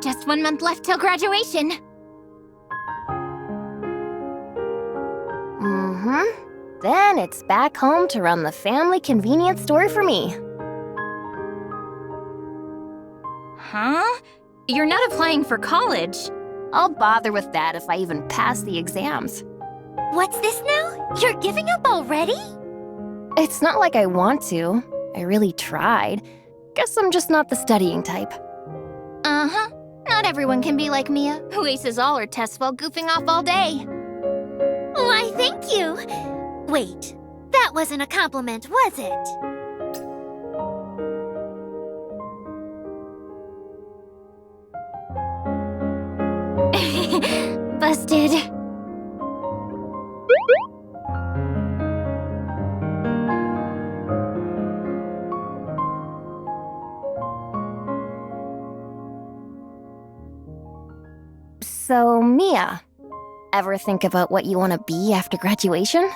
Just 1 month left till graduation. Then it's back home to run the family convenience store for me. Huh? You're not applying for college. I'll bother with that if I even pass the exams. What's this now? You're giving up already? It's not like I want to. I really tried. Guess I'm just not the studying type. Uh-huh. Not everyone can be like Mia, who aces all her tests while goofing off all day. Why, thank you. Wait, that wasn't a compliment, was it? Busted. So, Mia, ever think about what you want to be after graduation?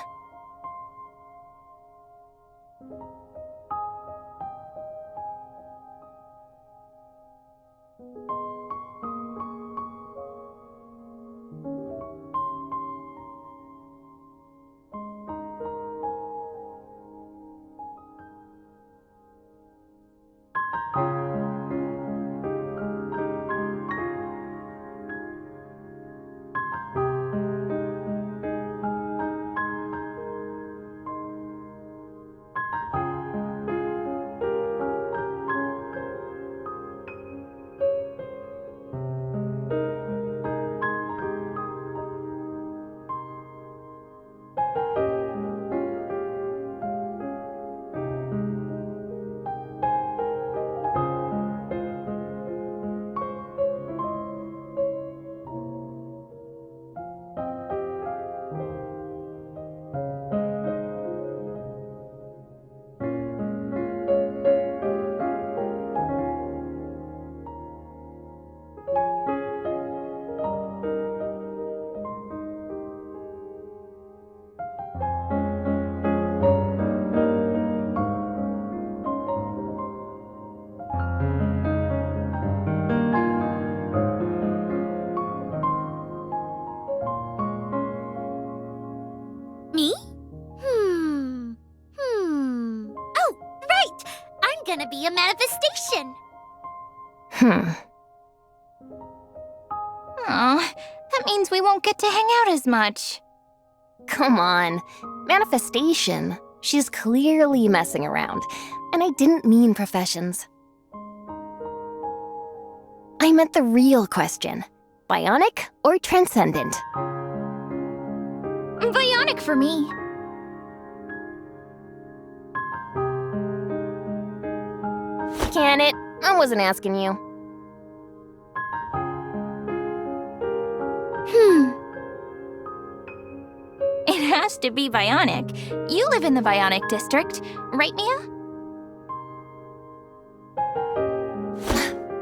Me? Oh, right! I'm gonna be a manifestation. Aw, that means we won't get to hang out as much. Come on. Manifestation. She's clearly messing around. And I didn't mean professions. I meant the real question. Bionic or transcendent? Bionic for me. Can it? I wasn't asking you. It has to be bionic. You live in the bionic district, right, Mia?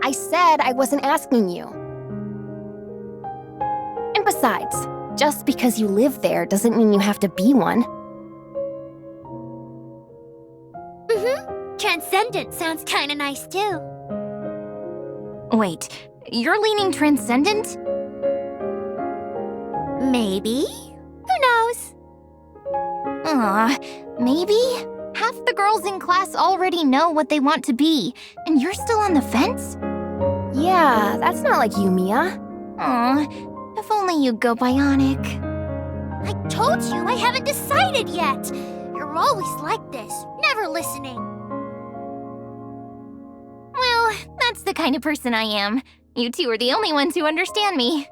I said I wasn't asking you. And besides, just because you live there doesn't mean you have to be one. Transcendent sounds kinda nice too. Wait, you're leaning transcendent? Maybe? Who knows? Aw, maybe? Half the girls in class already know what they want to be, and you're still on the fence? Yeah, that's not like you, Mia. Aw, if only you'd go bionic. I told you I haven't decided yet. You're always like this, never listening. Well, that's the kind of person I am. You two are the only ones who understand me.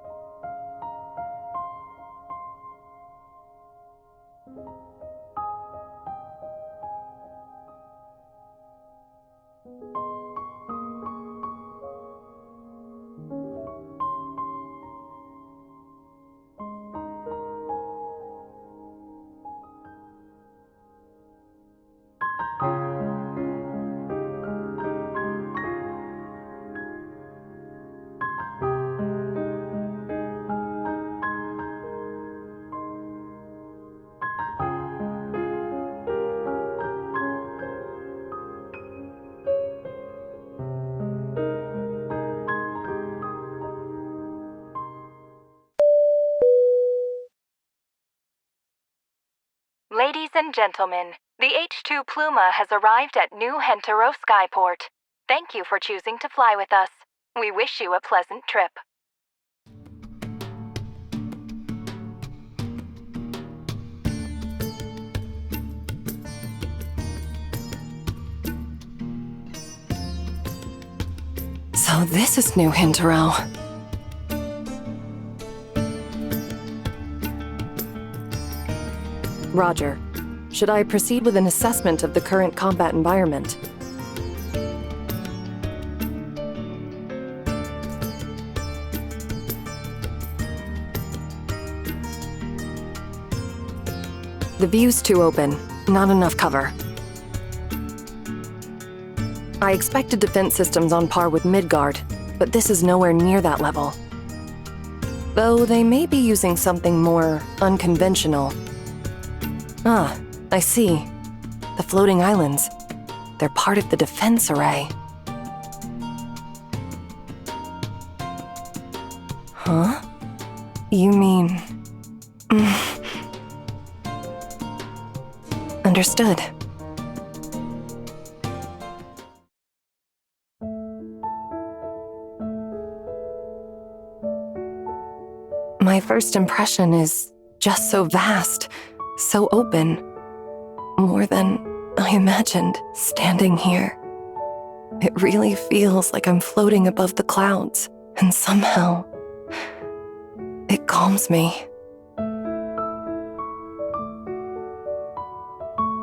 and gentlemen, the H2 Pluma has arrived at New Hentero Skyport. Thank you for choosing to fly with us. We wish you a pleasant trip. So this is New Hentero. Roger. Should I proceed with an assessment of the current combat environment? The view's too open. Not enough cover. I expected defense systems on par with Midgard, but this is nowhere near that level. Though they may be using something more unconventional. Ah, I see. The floating islands. They're part of the defense array. Huh? You mean... Understood. My first impression is just so vast, so open. More than I imagined standing here. It really feels like I'm floating above the clouds, and somehow it calms me.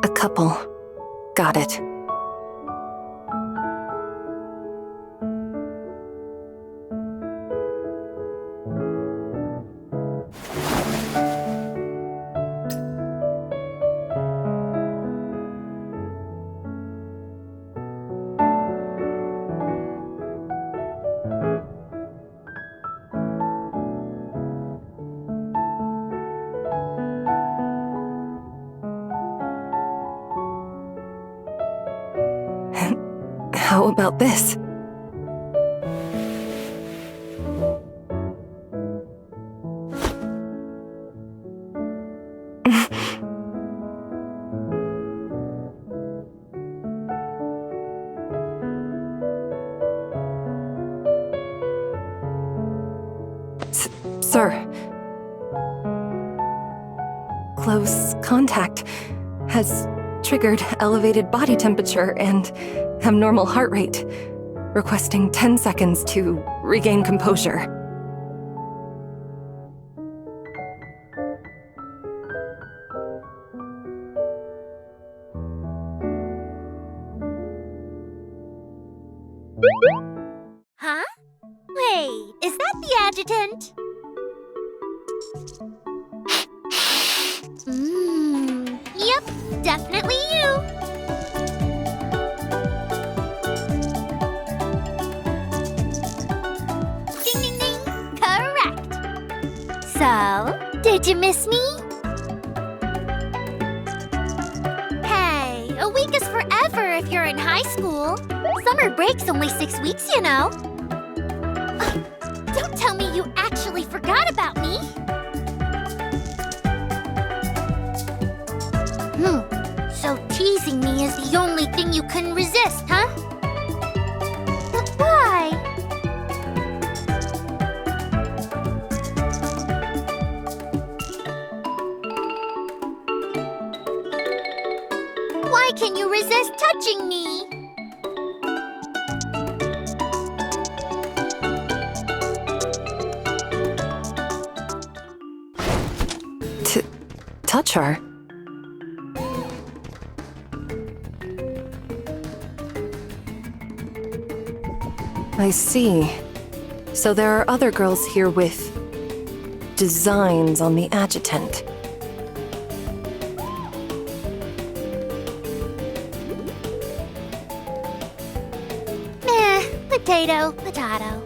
A couple. Got it. How about this? Sir. Close contact has triggered elevated body temperature and abnormal heart rate, requesting 10 seconds to regain composure. Huh? Wait, is that the adjutant? Yep, definitely you. Ding, ding, ding. Correct. So, did you miss me? Hey, a week is forever if you're in high school. Summer break's only 6 weeks, you know. Don't tell me you actually forgot about me. So teasing me is the only thing you couldn't resist, huh? But why? Why can you resist touching me? Touch her? I see. So there are other girls here with designs on the adjutant. Potato, potato.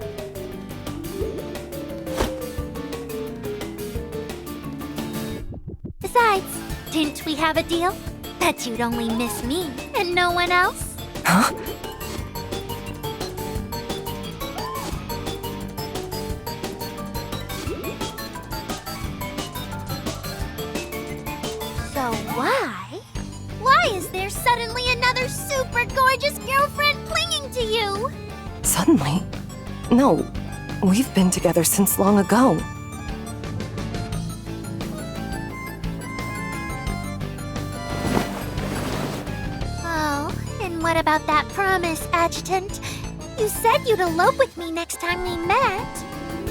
Besides, didn't we have a deal? That you'd only miss me and no one else? Huh? So why another super gorgeous girlfriend clinging to you. Suddenly? No, we've been together since long ago. Oh, and what about that promise, Adjutant? You said you'd elope with me next time we met.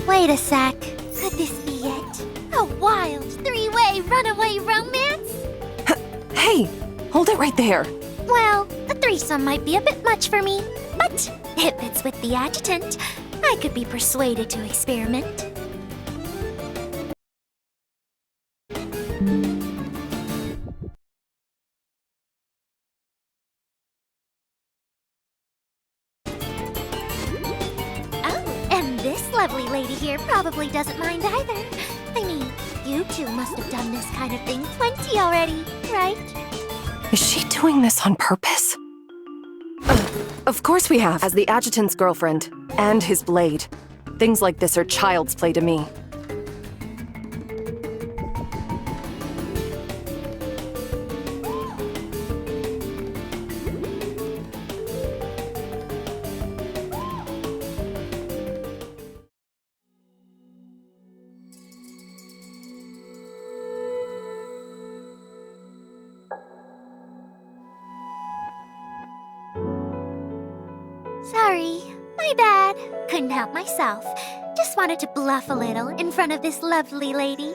Wait a sec. Could this be it? A wild three-way runaway romance? Hey, hold it right there. Well, a threesome might be a bit much for me, but if it's with the Adjutant, I could be persuaded to experiment. Oh, and this lovely lady here probably doesn't mind either. I mean, you two must have done this kind of thing plenty already, right? Is she doing this on purpose? Of course we have, as the Adjutant's girlfriend, and his blade. Things like this are child's play to me. Sorry, my bad. Couldn't help myself. Just wanted to bluff a little in front of this lovely lady.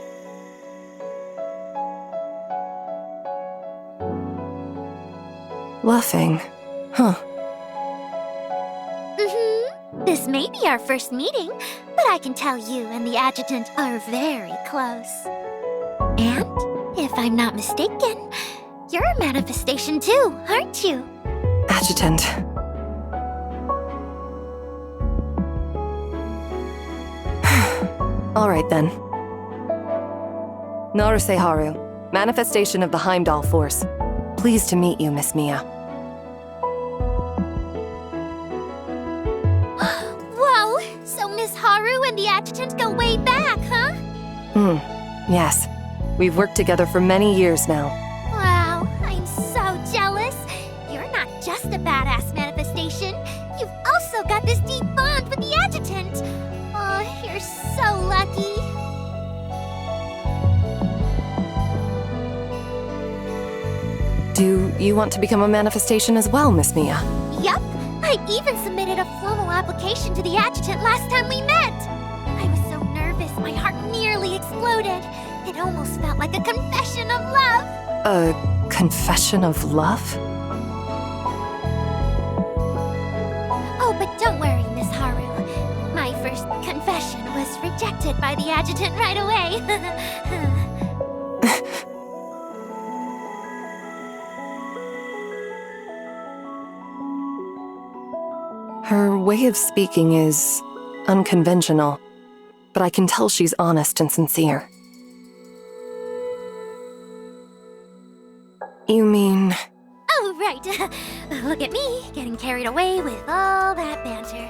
Bluffing. Huh. This may be our first meeting, but I can tell you and the Adjutant are very close. And, if I'm not mistaken, you're a manifestation too, aren't you? Adjutant. All right then. Naruse Haru, manifestation of the Heimdall force. Pleased to meet you, Miss Mia. Whoa! So Miss Haru and the Adjutant go way back, huh? Yes. We've worked together for many years now. Wow, I'm so jealous. You're not just a badass manifestation. You've also got this deep bond with the Adjutant. Oh, you're so lucky. Do you want to become a manifestation as well, Miss Mia? Yup, I even submitted a formal application to the Adjutant last time we met. I was so nervous, my heart nearly exploded. It almost felt like a confession of love. A confession of love? Oh, but don't worry, Miss Haru. My first confession was rejected by the Adjutant right away. Her way of speaking is unconventional, but I can tell she's honest and sincere. You mean... Oh, right. Look at me, getting carried away with all that banter.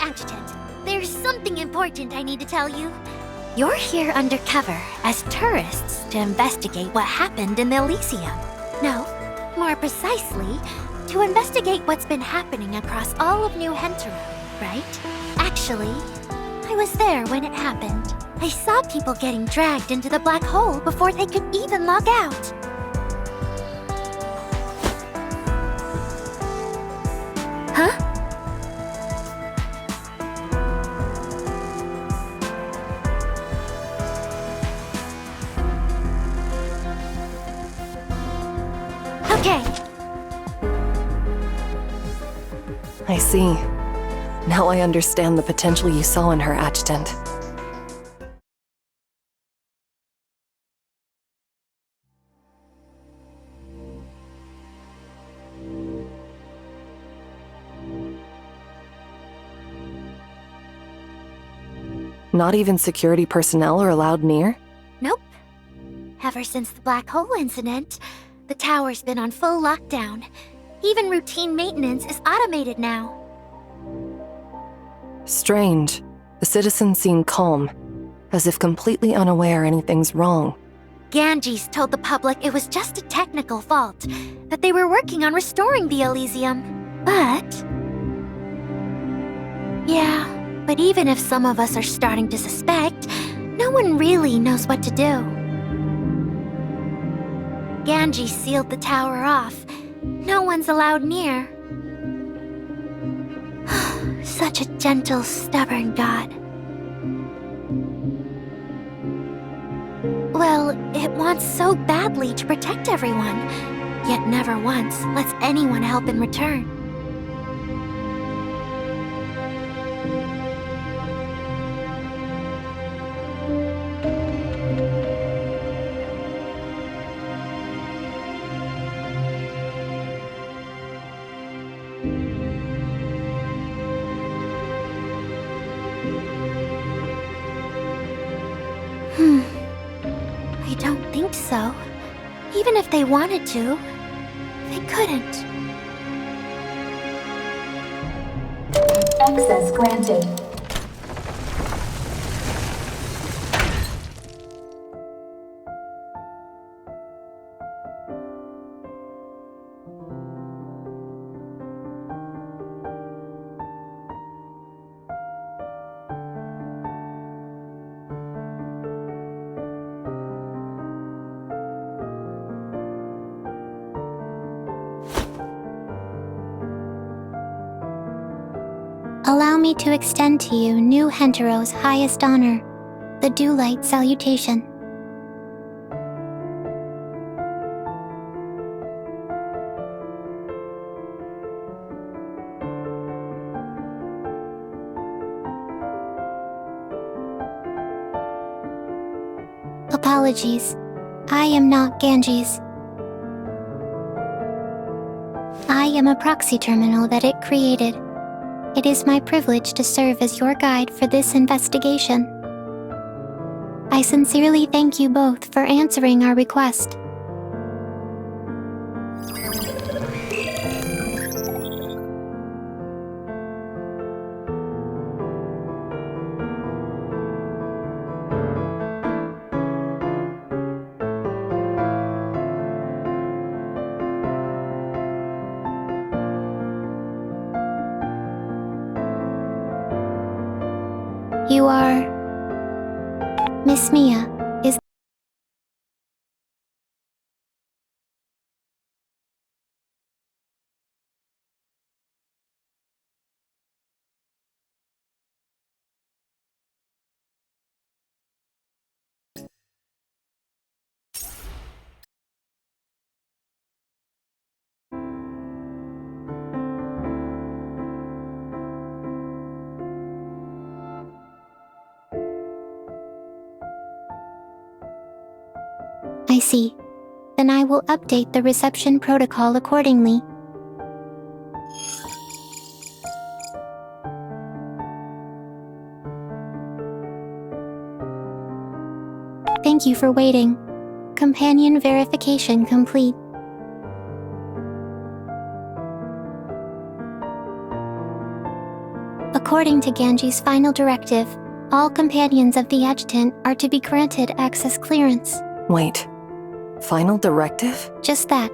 Adjutant, there's something important I need to tell you. You're here undercover as tourists to investigate what happened in the Elysium. No, more precisely, to investigate what's been happening across all of New Hentaro, right? Actually, I was there when it happened. I saw people getting dragged into the black hole before they could even log out. Huh? Okay. I see. Now I understand the potential you saw in her, Adjutant. Not even security personnel are allowed near? Nope. Ever since the black hole incident, the tower's been on full lockdown. Even routine maintenance is automated now. Strange. The citizens seem calm, as if completely unaware anything's wrong. Ganges told the public it was just a technical fault, that they were working on restoring the Elysium. But even if some of us are starting to suspect, no one really knows what to do. Ganges sealed the tower off. No one's allowed near. Such a gentle, stubborn god. Well, it wants so badly to protect everyone, yet never once lets anyone help in return. I don't think so. Even if they wanted to, they couldn't. Access granted. Allow me to extend to you New Hentero's highest honor, the Dewlight Salutation. Apologies. I am not Ganges. I am a proxy terminal that it created. It is my privilege to serve as your guide for this investigation. I sincerely thank you both for answering our request. You are... Miss Mia, is... I see. Then I will update the reception protocol accordingly. Thank you for waiting. Companion verification complete. According to Ganji's final directive, all companions of the adjutant are to be granted access clearance. Wait. Final directive? Just that.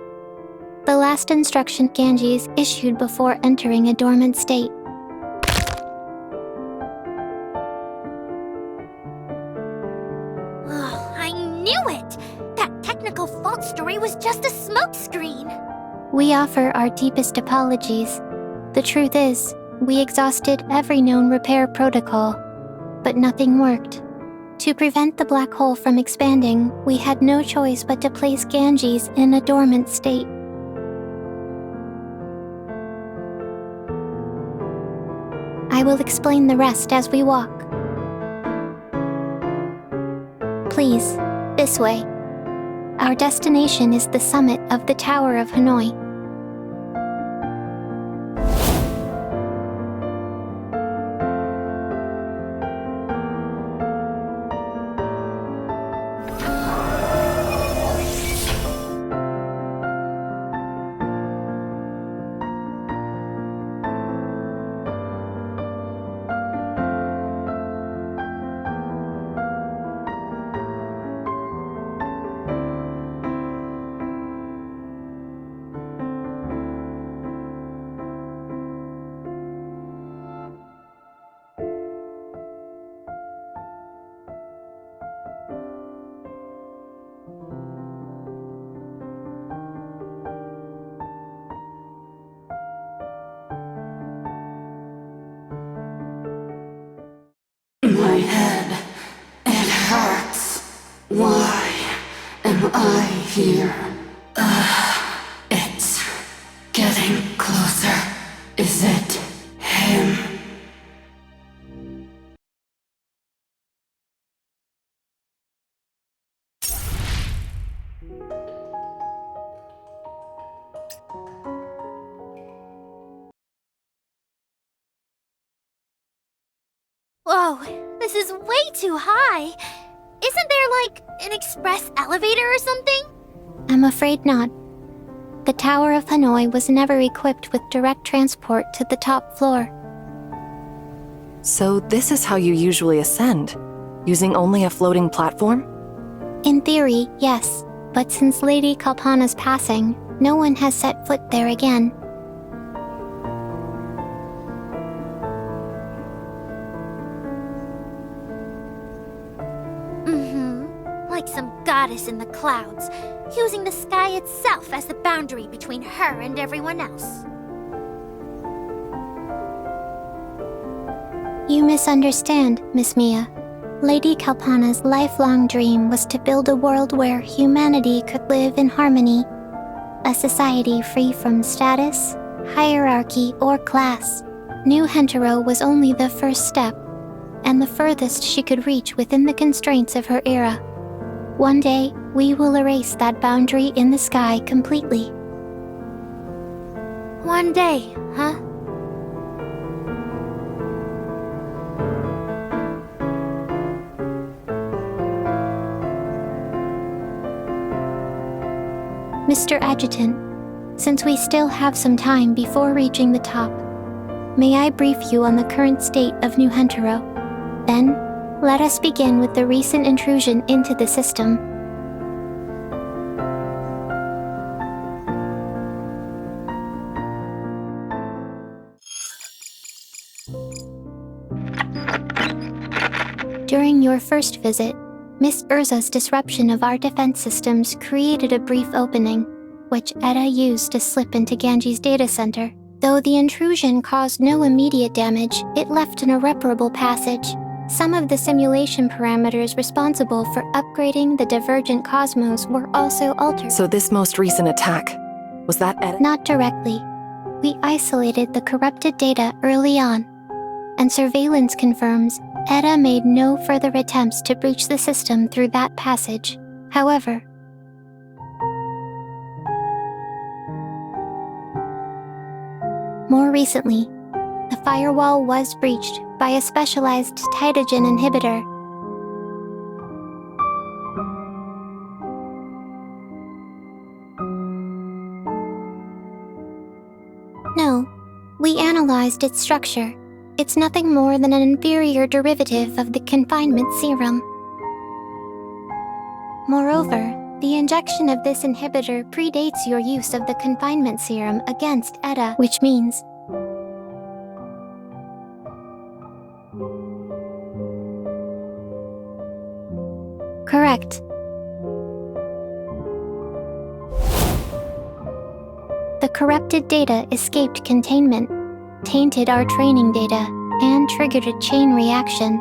The last instruction Ganges issued before entering a dormant state. Oh, I knew it! That technical fault story was just a smokescreen! We offer our deepest apologies. The truth is, we exhausted every known repair protocol, but nothing worked. To prevent the black hole from expanding, we had no choice but to place Ganges in a dormant state. I will explain the rest as we walk. Please, this way. Our destination is the summit of the Tower of Hanoi. Why am I here? It's getting closer. Is it him? Whoa, this is way too high. Isn't there, like, an express elevator or something? I'm afraid not. The Tower of Hanoi was never equipped with direct transport to the top floor. So this is how you usually ascend, using only a floating platform? In theory, yes, but since Lady Kalpana's passing, no one has set foot there again. Like some goddess in the clouds, using the sky itself as the boundary between her and everyone else. You misunderstand, Miss Mia. Lady Kalpana's lifelong dream was to build a world where humanity could live in harmony. A society free from status, hierarchy, or class. New Hentaro was only the first step, and the furthest she could reach within the constraints of her era. One day, we will erase that boundary in the sky completely. One day, huh? Mr. Adjutant, since we still have some time before reaching the top, may I brief you on the current state of New Hentaro? Then, let us begin with the recent intrusion into the system. During your first visit, Miss Urza's disruption of our defense systems created a brief opening, which Etta used to slip into Ganji's data center. Though the intrusion caused no immediate damage, it left an irreparable passage. Some of the simulation parameters responsible for upgrading the divergent cosmos were also altered. So this most recent attack, was that Etta? Not directly. We isolated the corrupted data early on, and surveillance confirms Etta made no further attempts to breach the system through that passage. However, more recently, the firewall was breached by a specialized Tytogen inhibitor. No, we analyzed its structure. It's nothing more than an inferior derivative of the confinement serum. Moreover, the injection of this inhibitor predates your use of the confinement serum against Etta, which means correct. The corrupted data escaped containment, tainted our training data, and triggered a chain reaction.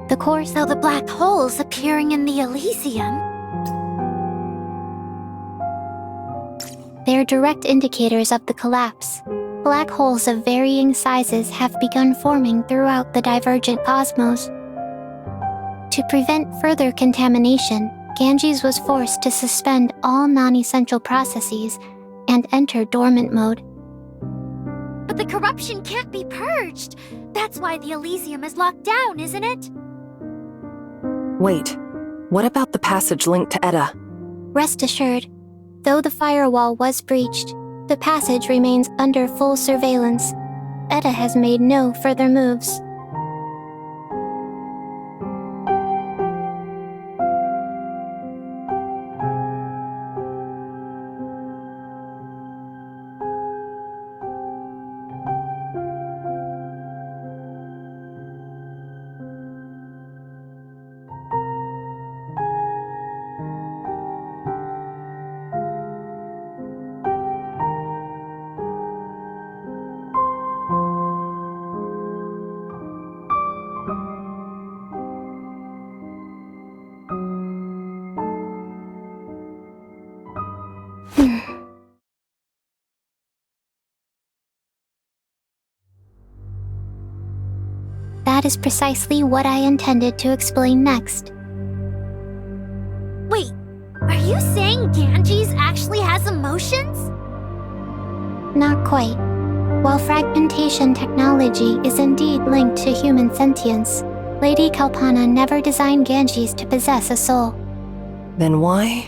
The course So the black holes appearing in the Elysium. They're direct indicators of the collapse. Black holes of varying sizes have begun forming throughout the divergent cosmos. To prevent further contamination, Ganges was forced to suspend all non-essential processes and enter dormant mode. But the corruption can't be purged. That's why the Elysium is locked down, isn't it? Wait, what about the passage linked to Etta? Rest assured, though the firewall was breached, the passage remains under full surveillance. Etta has made no further moves. is precisely what I intended to explain next. Wait, are you saying Ganges actually has emotions? Not quite. While fragmentation technology is indeed linked to human sentience, Lady Kalpana never designed Ganges to possess a soul. Then why?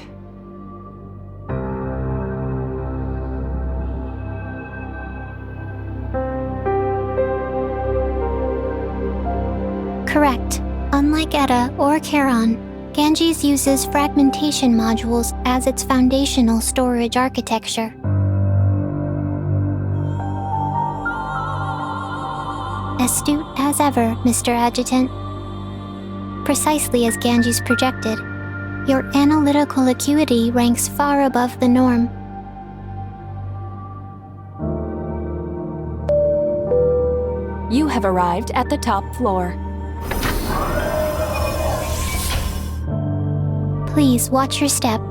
Correct. Unlike Etta or Charon, Ganges uses fragmentation modules as its foundational storage architecture. Astute as ever, Mr. Adjutant. Precisely as Ganges projected, your analytical acuity ranks far above the norm. You have arrived at the top floor. Please watch your step.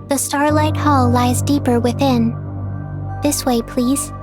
The Starlight Hall lies deeper within. This way, please.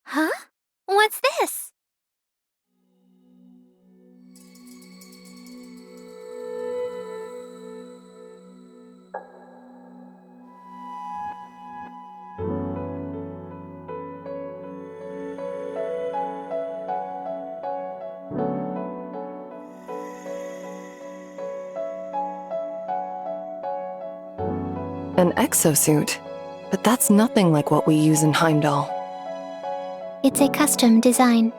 Huh? What's this? An exosuit? But that's nothing like what we use in Heimdall. It's a custom design.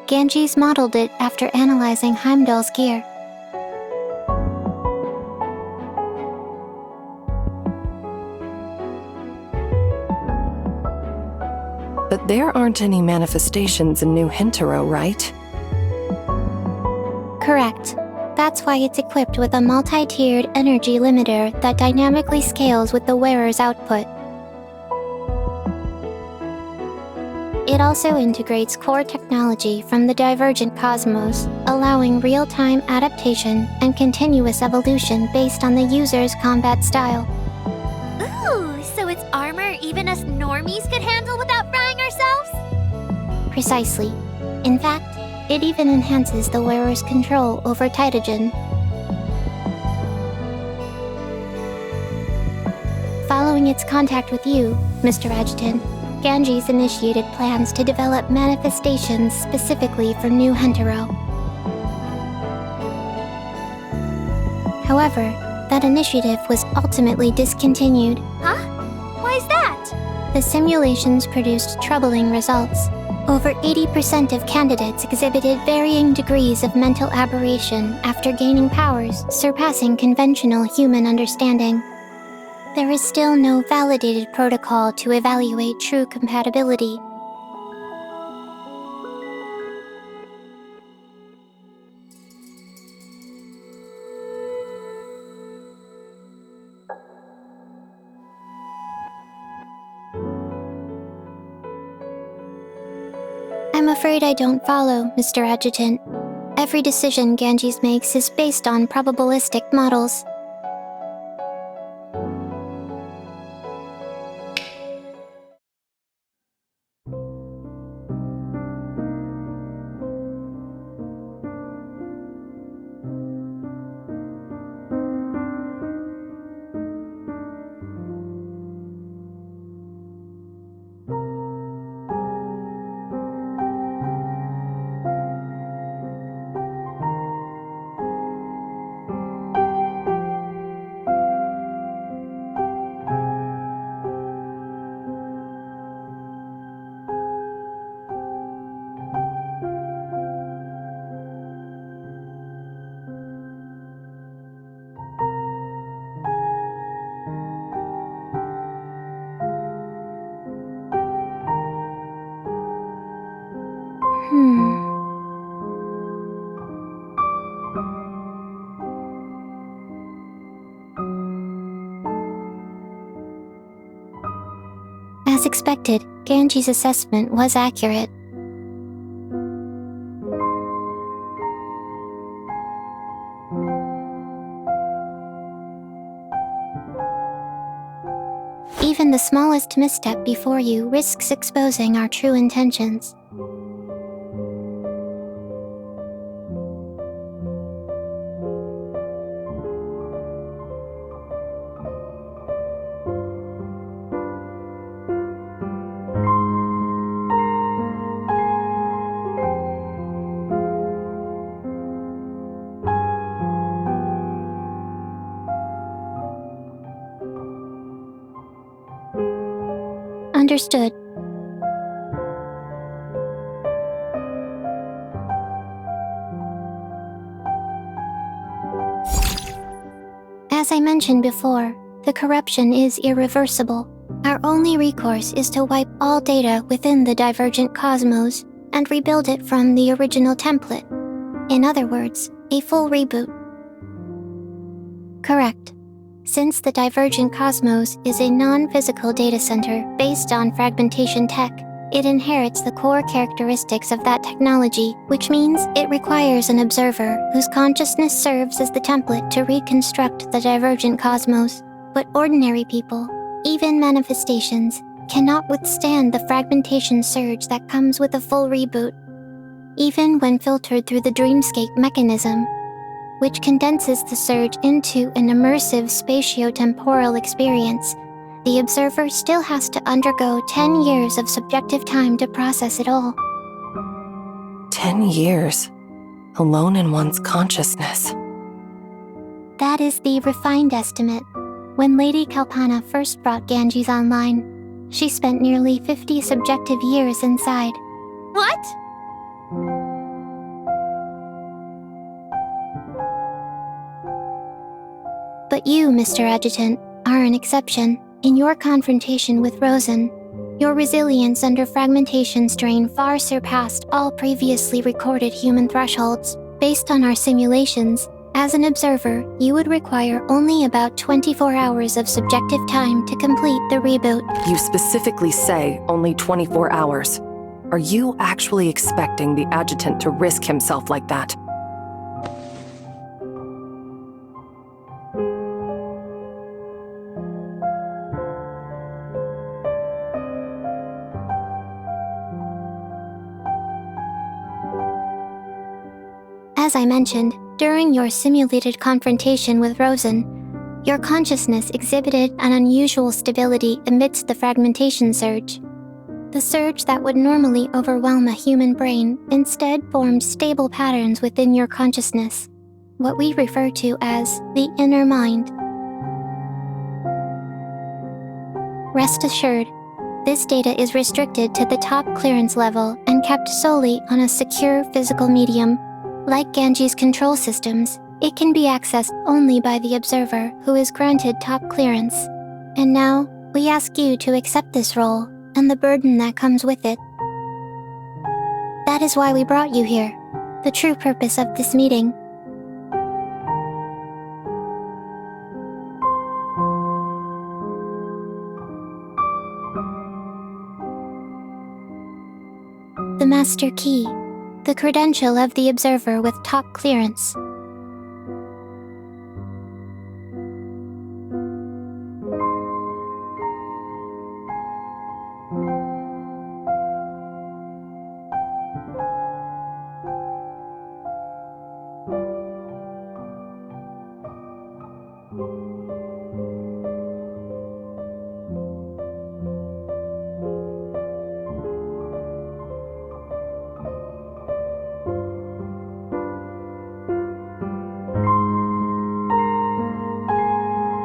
Ganges modeled it after analyzing Heimdall's gear. But there aren't any manifestations in New Hintaro, right? Correct. That's why it's equipped with a multi-tiered energy limiter that dynamically scales with the wearer's output. It also integrates core technology from the divergent cosmos, allowing real-time adaptation and continuous evolution based on the user's combat style. Ooh, so it's armor even us normies could handle without frying ourselves? Precisely. In fact, it even enhances the wearer's control over Tytogen. Following its contact with you, Mr. Adjutant, Ganges initiated plans to develop manifestations specifically for New Hentaro. However, that initiative was ultimately discontinued. Huh? Why's that? The simulations produced troubling results. Over 80% of candidates exhibited varying degrees of mental aberration after gaining powers surpassing conventional human understanding. There is still no validated protocol to evaluate true compatibility. I'm afraid I don't follow, Mr. Adjutant. Every decision Ganges makes is based on probabilistic models. As expected, Ganji's assessment was accurate. Even the smallest misstep before you risks exposing our true intentions. Understood. As I mentioned before, the corruption is irreversible. Our only recourse is to wipe all data within the divergent cosmos and rebuild it from the original template. In other words, a full reboot. Correct. Since the divergent cosmos is a non-physical data center based on fragmentation tech, it inherits the core characteristics of that technology, which means it requires an observer whose consciousness serves as the template to reconstruct the divergent cosmos. But ordinary people, even manifestations, cannot withstand the fragmentation surge that comes with a full reboot. Even when filtered through the dreamscape mechanism, which condenses the surge into an immersive spatio-temporal experience, the observer still has to undergo 10 years of subjective time to process it all. 10 years, alone in one's consciousness. That is the refined estimate. When Lady Kalpana first brought Ganges online, she spent nearly 50 subjective years inside. What? But you, Mr. Adjutant, are an exception. In your confrontation with Rosen, your resilience under fragmentation strain far surpassed all previously recorded human thresholds. Based on our simulations, as an observer, you would require only about 24 hours of subjective time to complete the reboot. You specifically say only 24 hours. Are you actually expecting the adjutant to risk himself like that? As I mentioned, during your simulated confrontation with Rosen, your consciousness exhibited an unusual stability amidst the fragmentation surge. The surge that would normally overwhelm a human brain instead formed stable patterns within your consciousness, what we refer to as the inner mind. Rest assured, this data is restricted to the top clearance level and kept solely on a secure physical medium. Like Ganji's control systems, it can be accessed only by the observer who is granted top clearance. And now, we ask you to accept this role and the burden that comes with it. That is why we brought you here, the true purpose of this meeting. The Master Key. The credential of the observer with top clearance.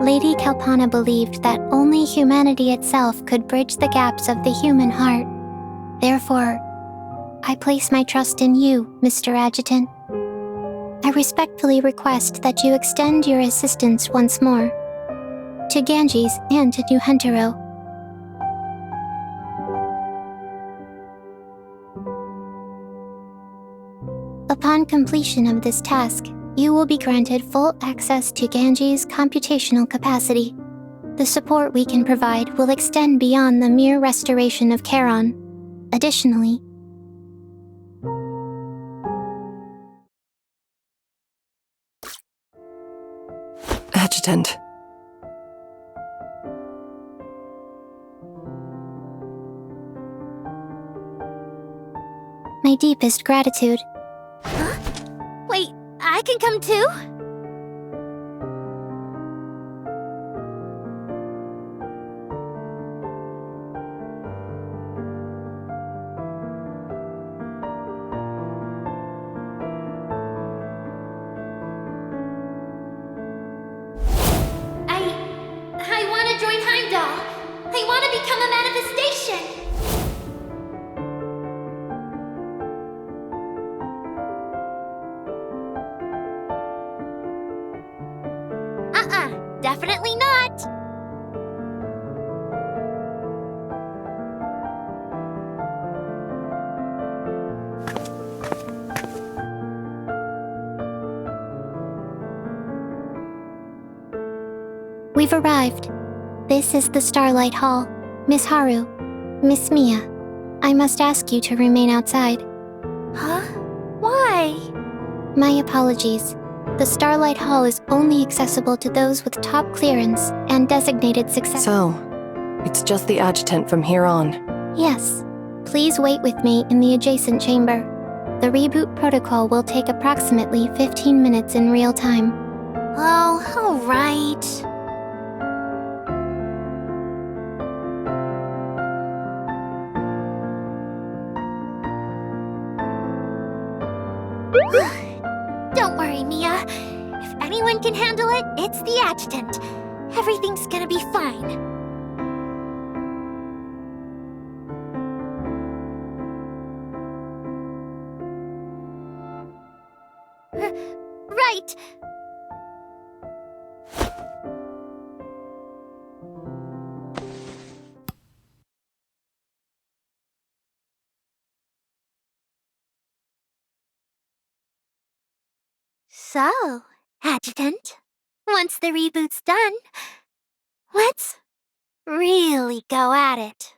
Lady Kalpana believed that only humanity itself could bridge the gaps of the human heart. Therefore, I place my trust in you, Mr. Adjutant. I respectfully request that you extend your assistance once more to Ganges and to New Hentaro. Upon completion of this task, you will be granted full access to Ganji's computational capacity. The support we can provide will extend beyond the mere restoration of Charon. Additionally, Adjutant. my deepest gratitude. Huh? Wait, I can come too? I want to join Heimdall. I want to become a manifestation. Definitely not. We've arrived. This is the Starlight Hall. Miss Haru, Miss Mia, I must ask you to remain outside. Huh? Why? My apologies. The Starlight Hall is only accessible to those with top clearance and designated success. So, it's just the adjutant from here on. Yes. Please wait with me in the adjacent chamber. The reboot protocol will take approximately 15 minutes in real time. Oh, all right. Don't worry, Mia. If anyone can handle it, it's the adjutant. Everything's gonna be fine. Right. So, Adjutant, once the reboot's done, let's really go at it.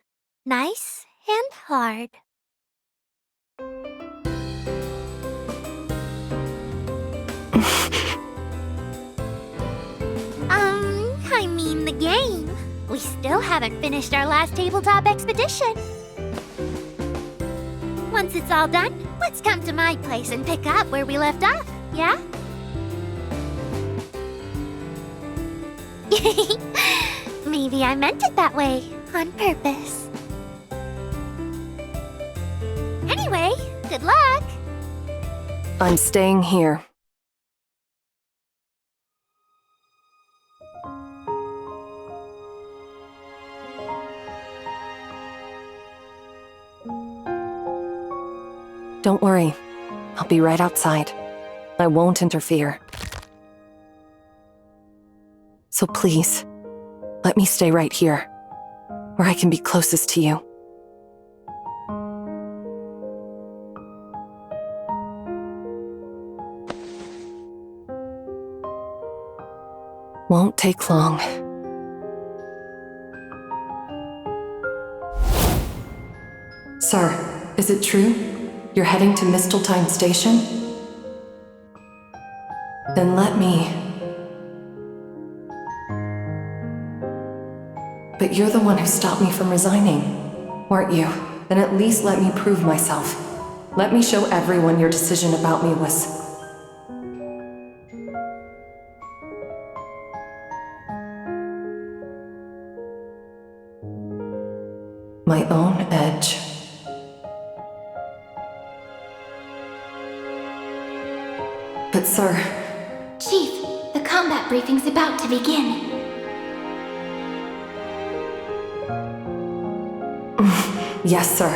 Nice and hard. I mean the game. We still haven't finished our last tabletop expedition. Once it's all done, let's come to my place and pick up where we left off, yeah? Maybe I meant it that way, on purpose. Anyway, good luck! I'm staying here. Don't worry. I'll be right outside. I won't interfere. So please, let me stay right here, where I can be closest to you. Won't take long. Sir, is it true? You're heading to Misteltein Station? Then let me... But you're the one who stopped me from resigning, weren't you? Then at least let me prove myself. Let me show everyone your decision about me was... my own edge. But sir... Chief, the combat briefing's about to begin. Yes, sir.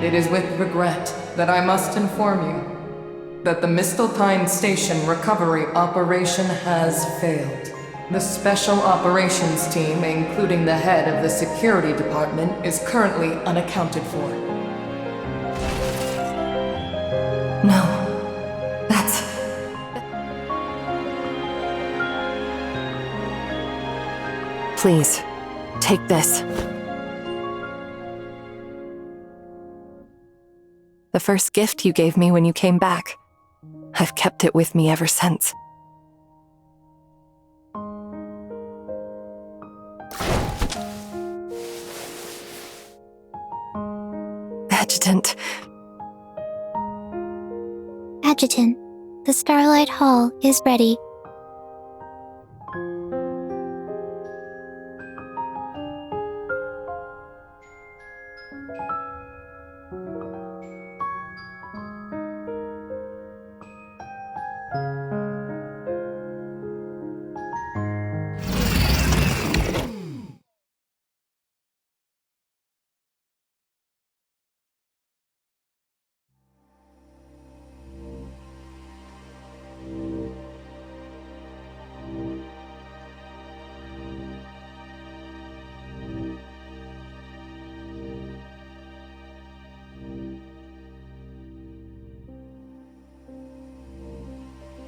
It is with regret that I must inform you that the Misteltein Station recovery operation has failed. The Special Operations Team, including the head of the security department, is currently unaccounted for. No. That's... Please, take this. The first gift you gave me when you came back. I've kept it with me ever since. Adjutant. Adjutant, the Starlight Hall is ready.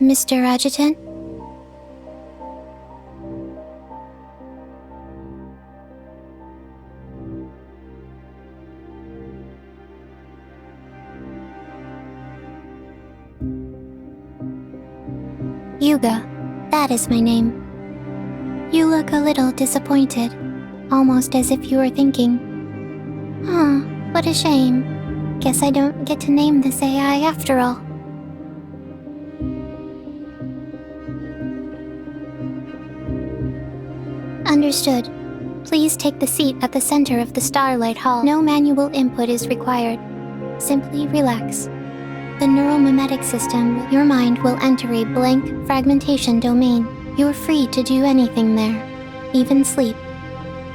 Mr. Adjutant? Yuga, that is my name. You look a little disappointed, almost as if you were thinking, what a shame. Guess I don't get to name this AI after all. Understood. Please take the seat at the center of the Starlight Hall. No manual input is required. Simply relax. The neuromimetic system, your mind will enter a blank fragmentation domain. You're free to do anything there, even sleep.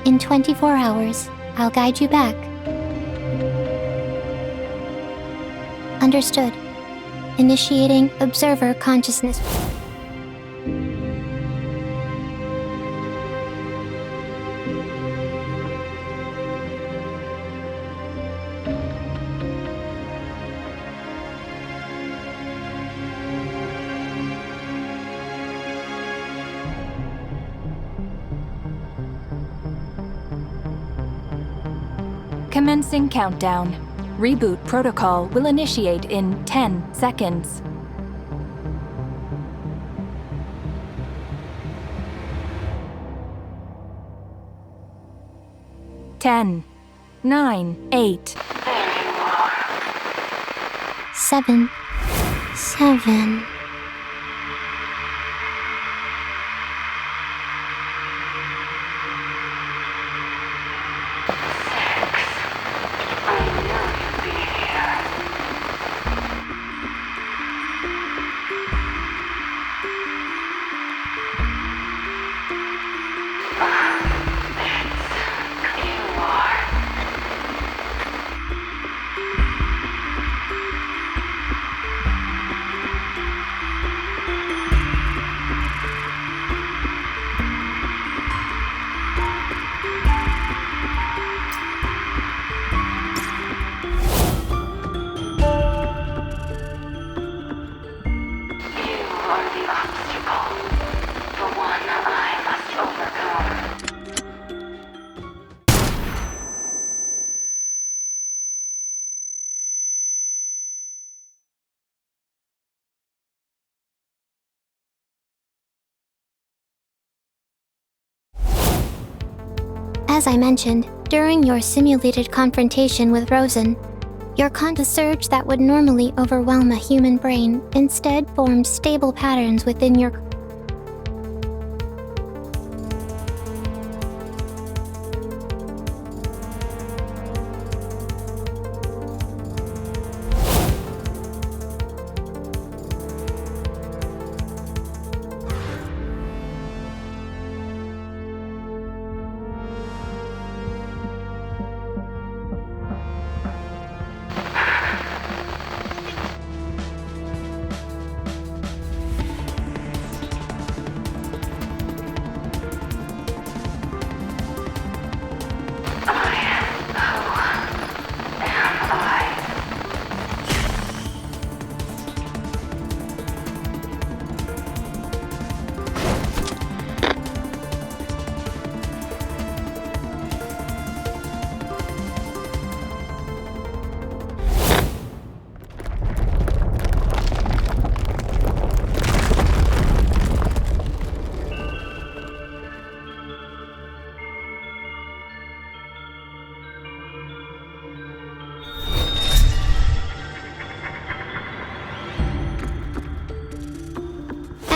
In 24 hours, I'll guide you back. Understood. Initiating observer consciousness. Commencing countdown. Reboot protocol will initiate in 10 seconds. 10, 9, 8. 7. As I mentioned, during your simulated confrontation with Rosen, the surge that would normally overwhelm a human brain instead formed stable patterns within your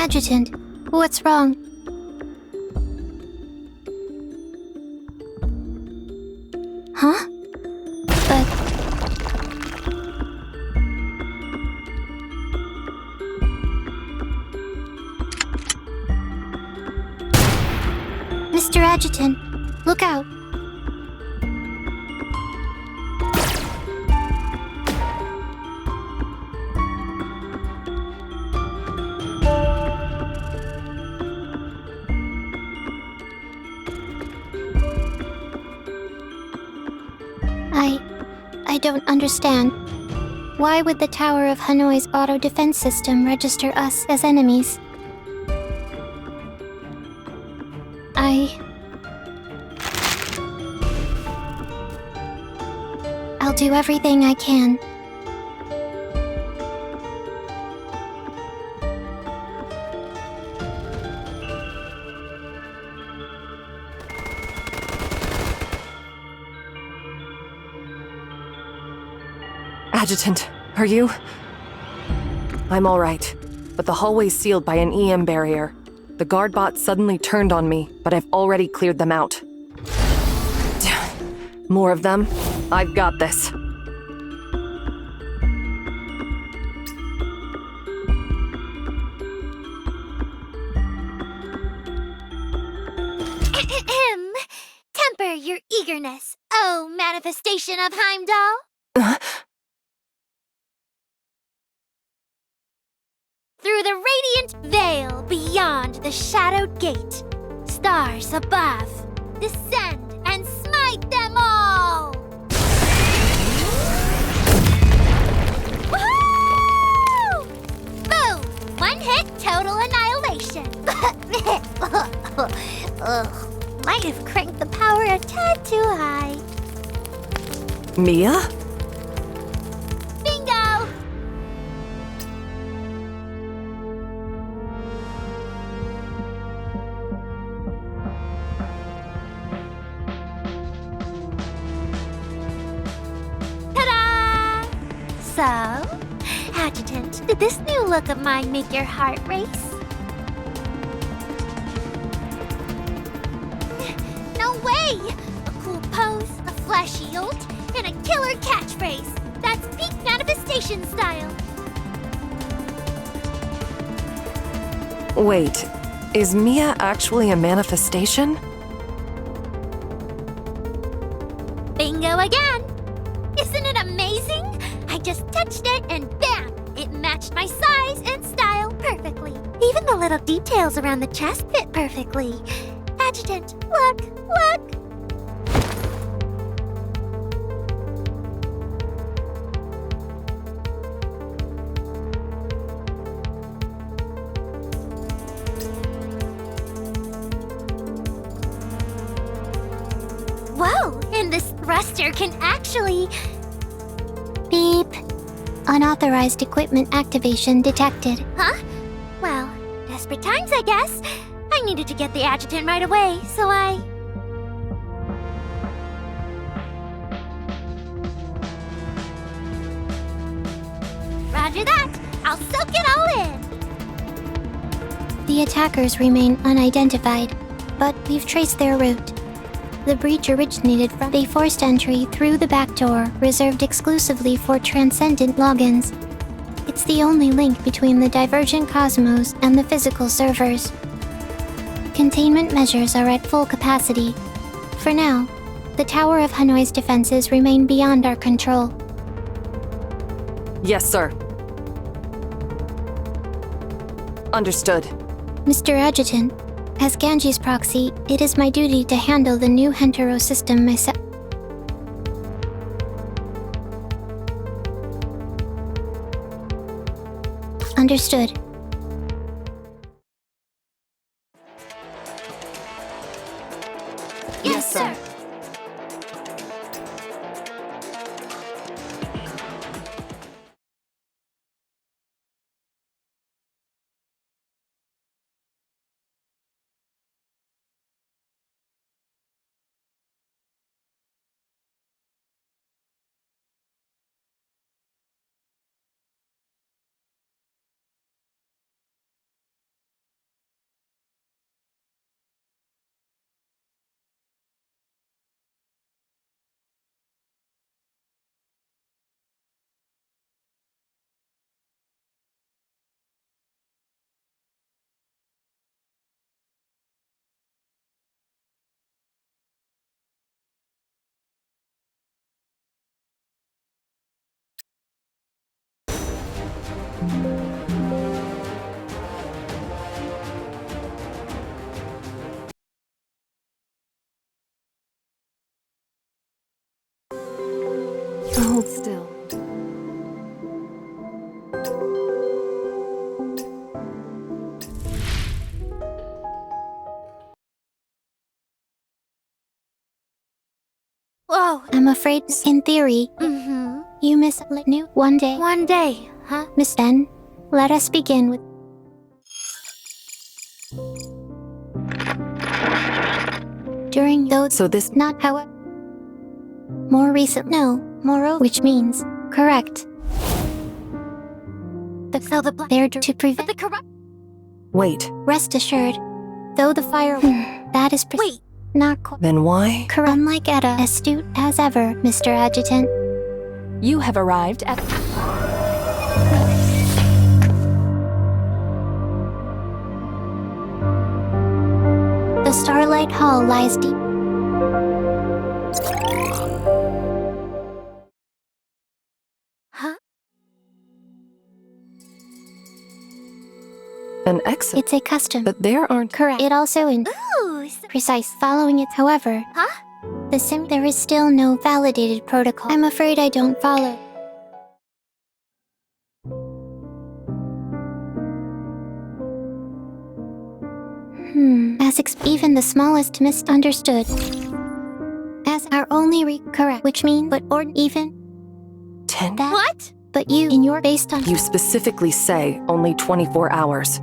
Adjutant, what's wrong? Huh? But... Mr. Adjutant, look out. I don't understand. Why would the Tower of Hanoi's auto-defense system register us as enemies? I'll do everything I can. Adjutant, are you? I'm all right, but the hallway's sealed by an EM barrier. The guard bots suddenly turned on me, but I've already cleared them out. More of them? I've got this. Temper your eagerness, oh manifestation of Heimdall! Through the radiant veil beyond the shadowed gate, stars above, descend and smite them all! Woohoo! Boom! One hit, total annihilation. Ugh, might have cranked the power a tad too high. Mia? Bingo! Ta-da! So, Adjutant, did this new look of mine make your heart race? No way! A cool pose, a flashy ult, and a killer catchphrase. That's peak manifestation style. Wait, is Mia actually a manifestation? Bingo again! Isn't it amazing? I just touched it and bam! It matched my size and style perfectly. Even the little details around the chest fit perfectly. Adjutant, look, look! Whoa, and this thruster can actually... Beep. Unauthorized equipment activation detected. Huh? Well, desperate times, I guess. I needed to get the adjutant right away, so I... Roger that! I'll soak it all in! The attackers remain unidentified, but we've traced their route. The breach originated from a forced entry through the back door reserved exclusively for Transcendent logins. It's the only link between the divergent cosmos and the physical servers. Containment measures are at full capacity. For now, the Tower of Hanoi's defenses remain beyond our control. Yes, sir. Understood. Mr. Adjutant, as Ganji's proxy, it is my duty to handle the new Hentaro system myself. Understood. Yes, sir! Hold still. Whoa. I'm afraid, in theory, Mm-hmm. you knew one day. One day, huh? Miss Ben, let us begin with... During those... So this... Not how... More recent... No, moreover... Which means... Correct. So the black... They're to prevent... the corrupt... Wait, Rest assured, though the fire... that is... Wait. Not quite... then why? Correct. Unlike Etta, astute as ever, Mr. Adjutant. You have arrived at... The Starlight Hall lies deep. Huh? An exit? It's a custom. But there aren't... Correct. It also in... Ooh, Precise. Following it, however... Huh? There is still no validated protocol. I'm afraid I don't follow. Even the smallest misunderstood. As our only correct, which means but or even 10? that. What? But you, in your based on You specifically say only 24 hours.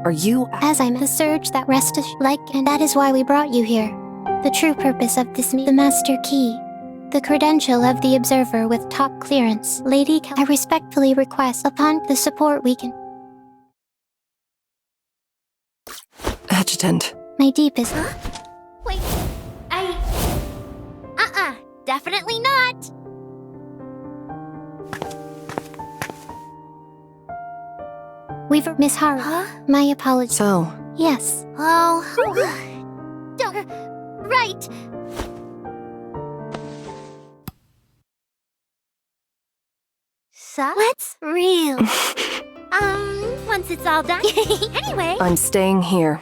Are you... as I'm the surge that rested like, and that is why we brought you here. The true purpose of this the master key. The credential of the observer with top clearance. Lady I respectfully request upon the support we can. Adjutant. My deepest. Wait. Definitely not. We've Miss Haru. Huh? My apologies. So, Yes. Oh. Don't. Right. So? Let's real. Once it's all done. Anyway. I'm staying here.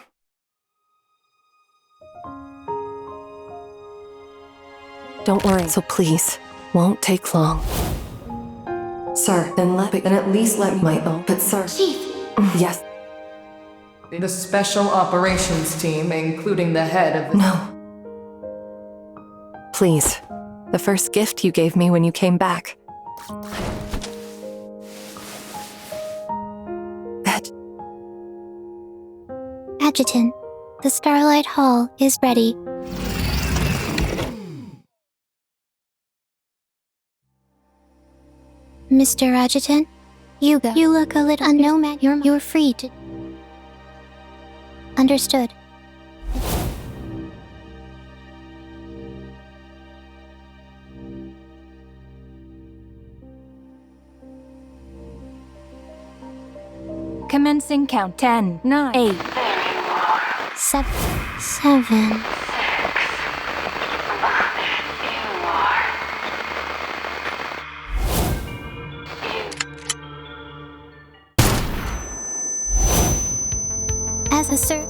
Don't worry. So please, won't take long. Sir, then at least let me my own. But sir... Chief. Yes. The Special Operations Team, including the head of the... No. Please. The first gift you gave me when you came back. Adjutant, the Starlight Hall is ready. Mr. Adjutant, you look a little unknown. You're free to... Understood. Commencing count 10, 9, 8. 7. As a sir.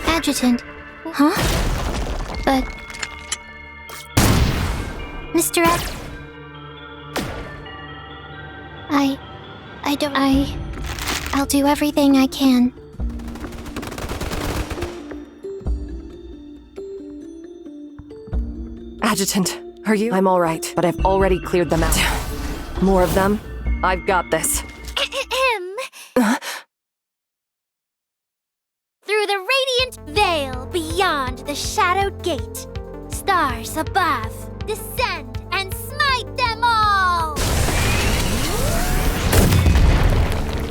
Adjutant. Huh? But... Mr. I'll do everything I can. Adjutant, are you? I'm all right, but I've already cleared them out. More of them? I've got this. Through the radiant veil beyond the shadowed gate, stars above, descend and smite them all!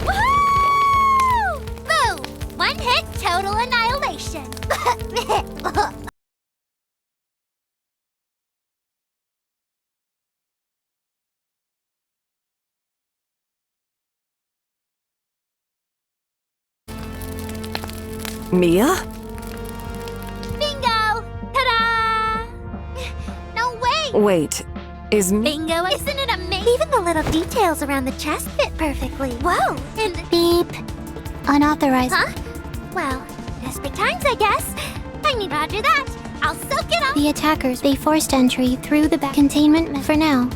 Woohoo! Boom! One hit, total annihilation. Mia? Wait, is me? Bingo! Isn't it amazing? Even the little details around the chest fit perfectly. Whoa! And Beep. Unauthorized. huh? Well, desperate times, I guess. I need Roger that. I'll soak it up. The attackers, they forced entry through the back containment for now.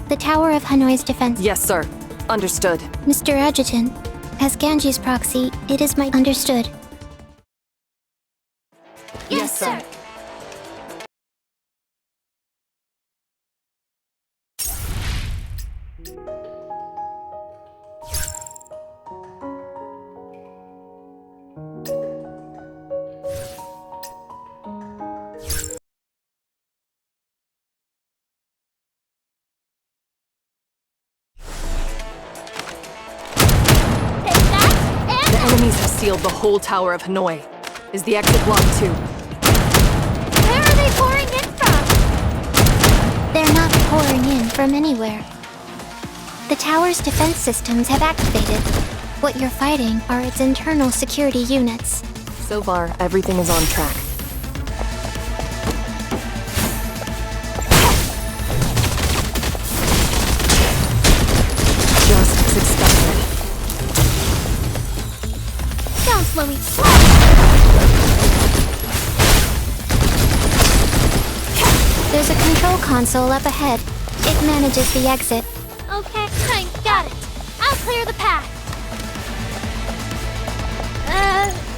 The Tower of Hanoi's defense. Yes, sir. Understood. Mr. Adjutant, as Ganji's proxy, it is my understood. Yes, sir. The enemies have sealed the whole Tower of Hanoi. Is the exit blocked too? Where are they pouring in from? They're not pouring in from anywhere. The tower's defense systems have activated. What you're fighting are its internal security units. So far, everything is on track. Just as expected. Don't slow me. There's a control console up ahead. It manages the exit. Okay, I got it. I'll clear the path.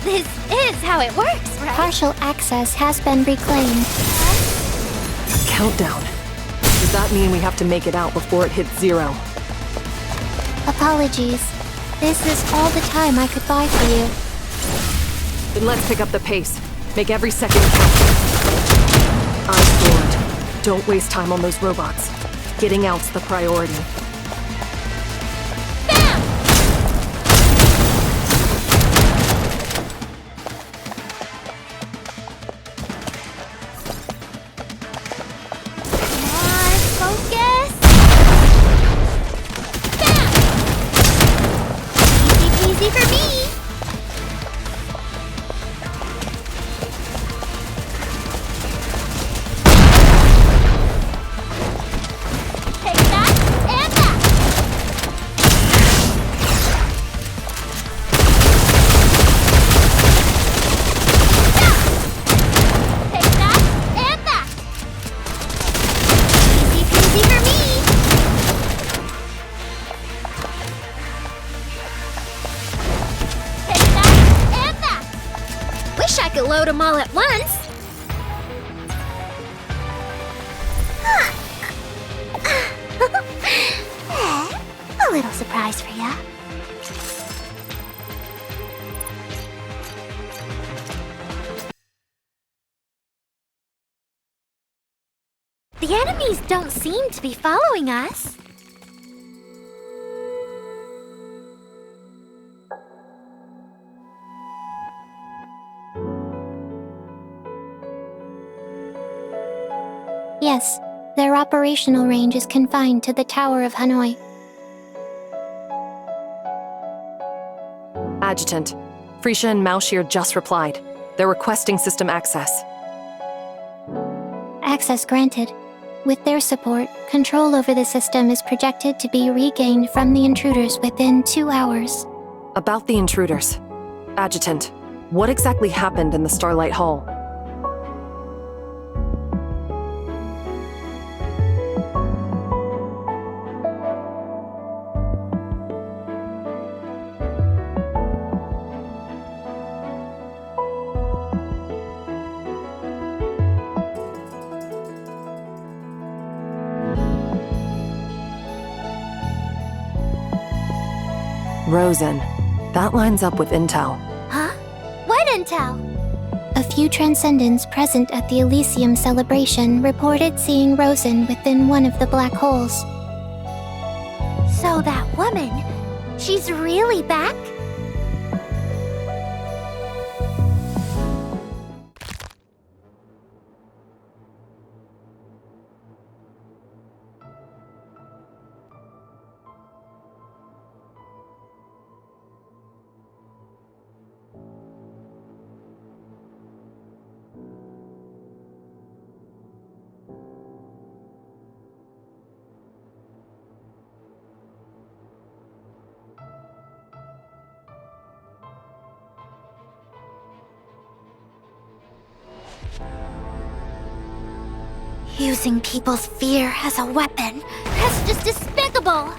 This is how it works, right? Partial access has been reclaimed. Countdown. Does that mean we have to make it out before it hits 0? Apologies. This is all the time I could buy for you. Then let's pick up the pace. Make every second count. Eyes forward. Don't waste time on those robots. Getting out's the priority. Focus. Bam! Easy peasy for me. Take that and that. Take that and that. Easy peasy for me. Take that and that. Wish I could load them all at once. A little surprise for ya. The enemies don't seem to be following us. Yes, their operational range is confined to the Tower of Hanoi. Adjutant, Frisha and Malshir just replied. They're requesting system access. Access granted. With their support, control over the system is projected to be regained from the intruders within 2 hours. About the intruders. Adjutant, what exactly happened in the Starlight Hall? Rosen. That lines up with intel. Huh? What intel? A few Transcendents present at the Elysium celebration reported seeing Rosen within one of the black holes. So that woman, she's really back? Using people's fear as a weapon. That's just despicable!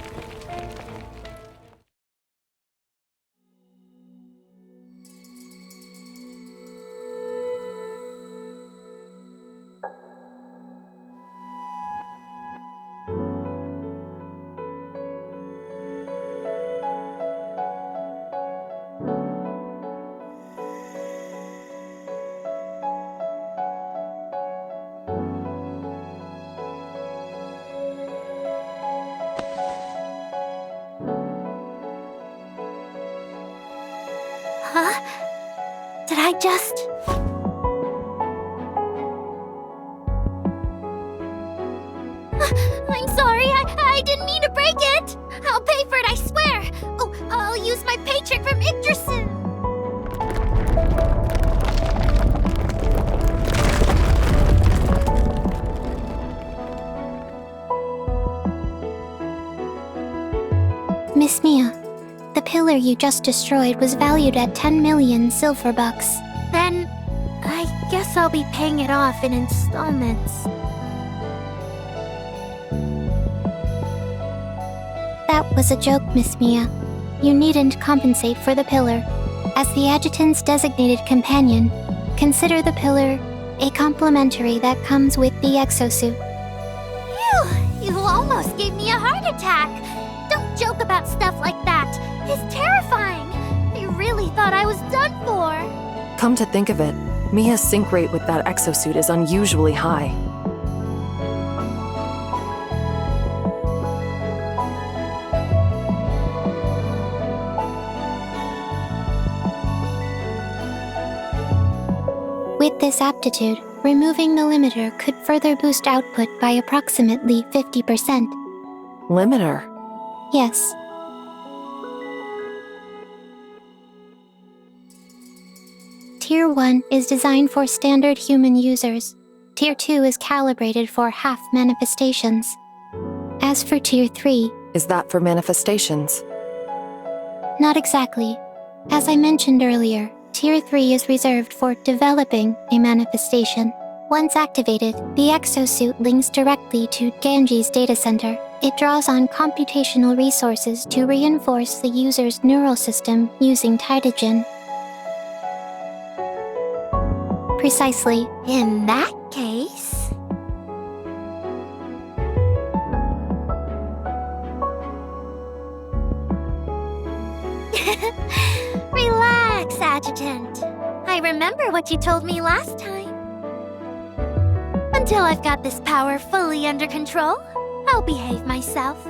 Huh? Did I just... I'm sorry, I didn't mean to break it! I'll pay for it, I swear! Oh, I'll use my paycheck from Yggdrasil! Miss Mia, the pillar you just destroyed was valued at 10 million silver bucks. Then, I guess I'll be paying it off in installments. That was a joke, Miss Mia. You needn't compensate for the pillar. As the adjutant's designated companion, consider the pillar a complimentary that comes with the exosuit. Phew! You almost gave me a heart attack! Don't joke about stuff like that! It's terrifying! I really thought I was done for! Come to think of it, Mia's sync rate with that exosuit is unusually high. With this aptitude, removing the limiter could further boost output by approximately 50%. Limiter? Yes. Tier 1 is designed for standard human users. Tier 2 is calibrated for half manifestations. As for Tier 3... Is that for manifestations? Not exactly. As I mentioned earlier, Tier 3 is reserved for developing a manifestation. Once activated, the exosuit links directly to Ganji's data center. It draws on computational resources to reinforce the user's neural system using Tytogen. Precisely. In that case... Relax, Adjutant. I remember what you told me last time. Until I've got this power fully under control, I'll behave myself.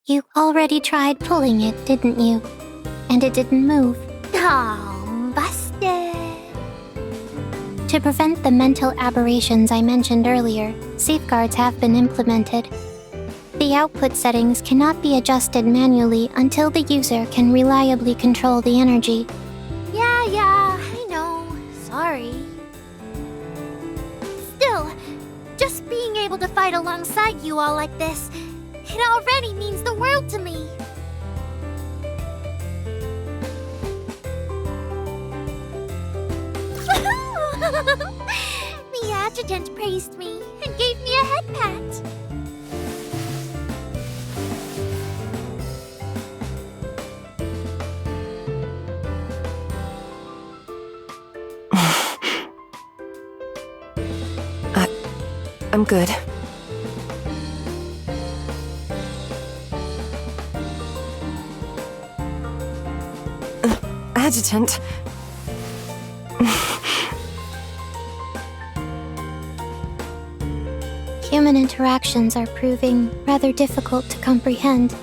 You already tried pulling it, didn't you? And it didn't move. Oh, busted. To prevent the mental aberrations I mentioned earlier, safeguards have been implemented. The output settings cannot be adjusted manually until the user can reliably control the energy. Yeah, I know. Sorry. Still, just being able to fight alongside you all like this, it already means the world to me. The adjutant praised me and gave me a head pat. I'm good. Adjutant. Human interactions are proving rather difficult to comprehend.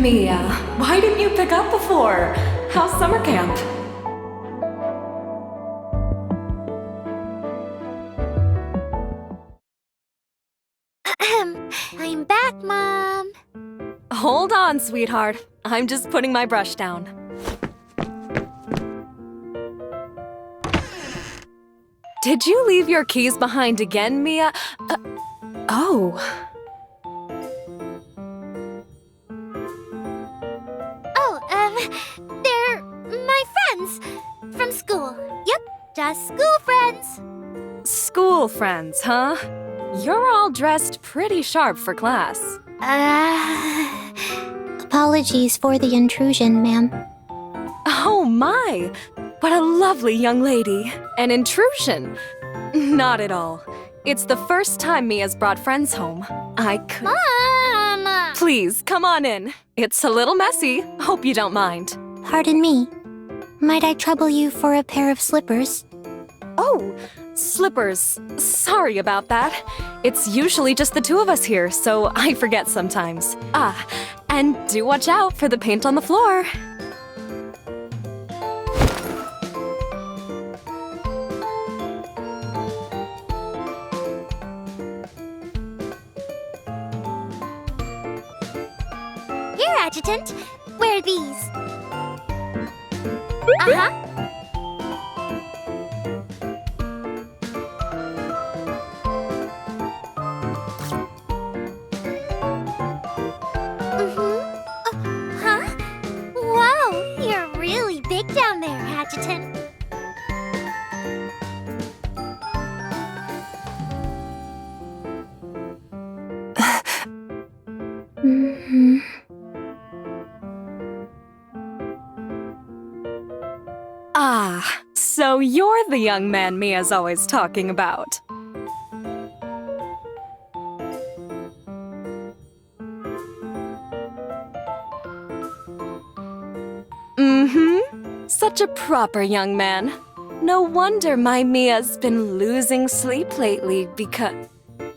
Mia, why didn't you pick up before? How's summer camp? I'm back, Mom. Hold on, sweetheart. I'm just putting my brush down. Did you leave your keys behind again, Mia? Oh. They're my friends from school. Yep, just school friends. School friends, huh? You're all dressed pretty sharp for class. Apologies for the intrusion, ma'am. Oh my! What a lovely young lady. An intrusion? Not at all. It's the first time Mia's brought friends home. I could... Mom! Please, come on in. It's a little messy. Hope you don't mind. Pardon me. Might I trouble you for a pair of slippers? Oh, slippers. Sorry about that. It's usually just the two of us here, so I forget sometimes. And do watch out for the paint on the floor. Here, Adjutant. Wear these. Uh-huh. Huh? Wow, you're really big down there, Adjutant. So you're the young man Mia's always talking about. Such a proper young man. No wonder my Mia's been losing sleep lately because...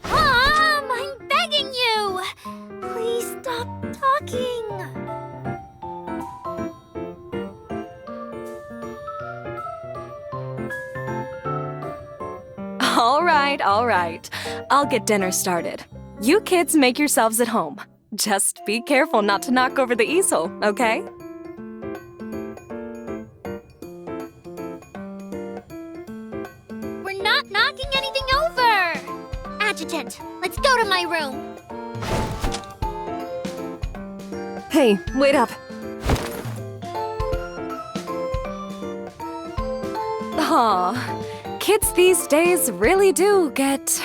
Mom, I'm begging you! Please stop talking. All right. I'll get dinner started. You kids make yourselves at home. Just be careful not to knock over the easel, okay? We're not knocking anything over! Adjutant, let's go to my room. Hey, wait up. Aw, kids these days really do get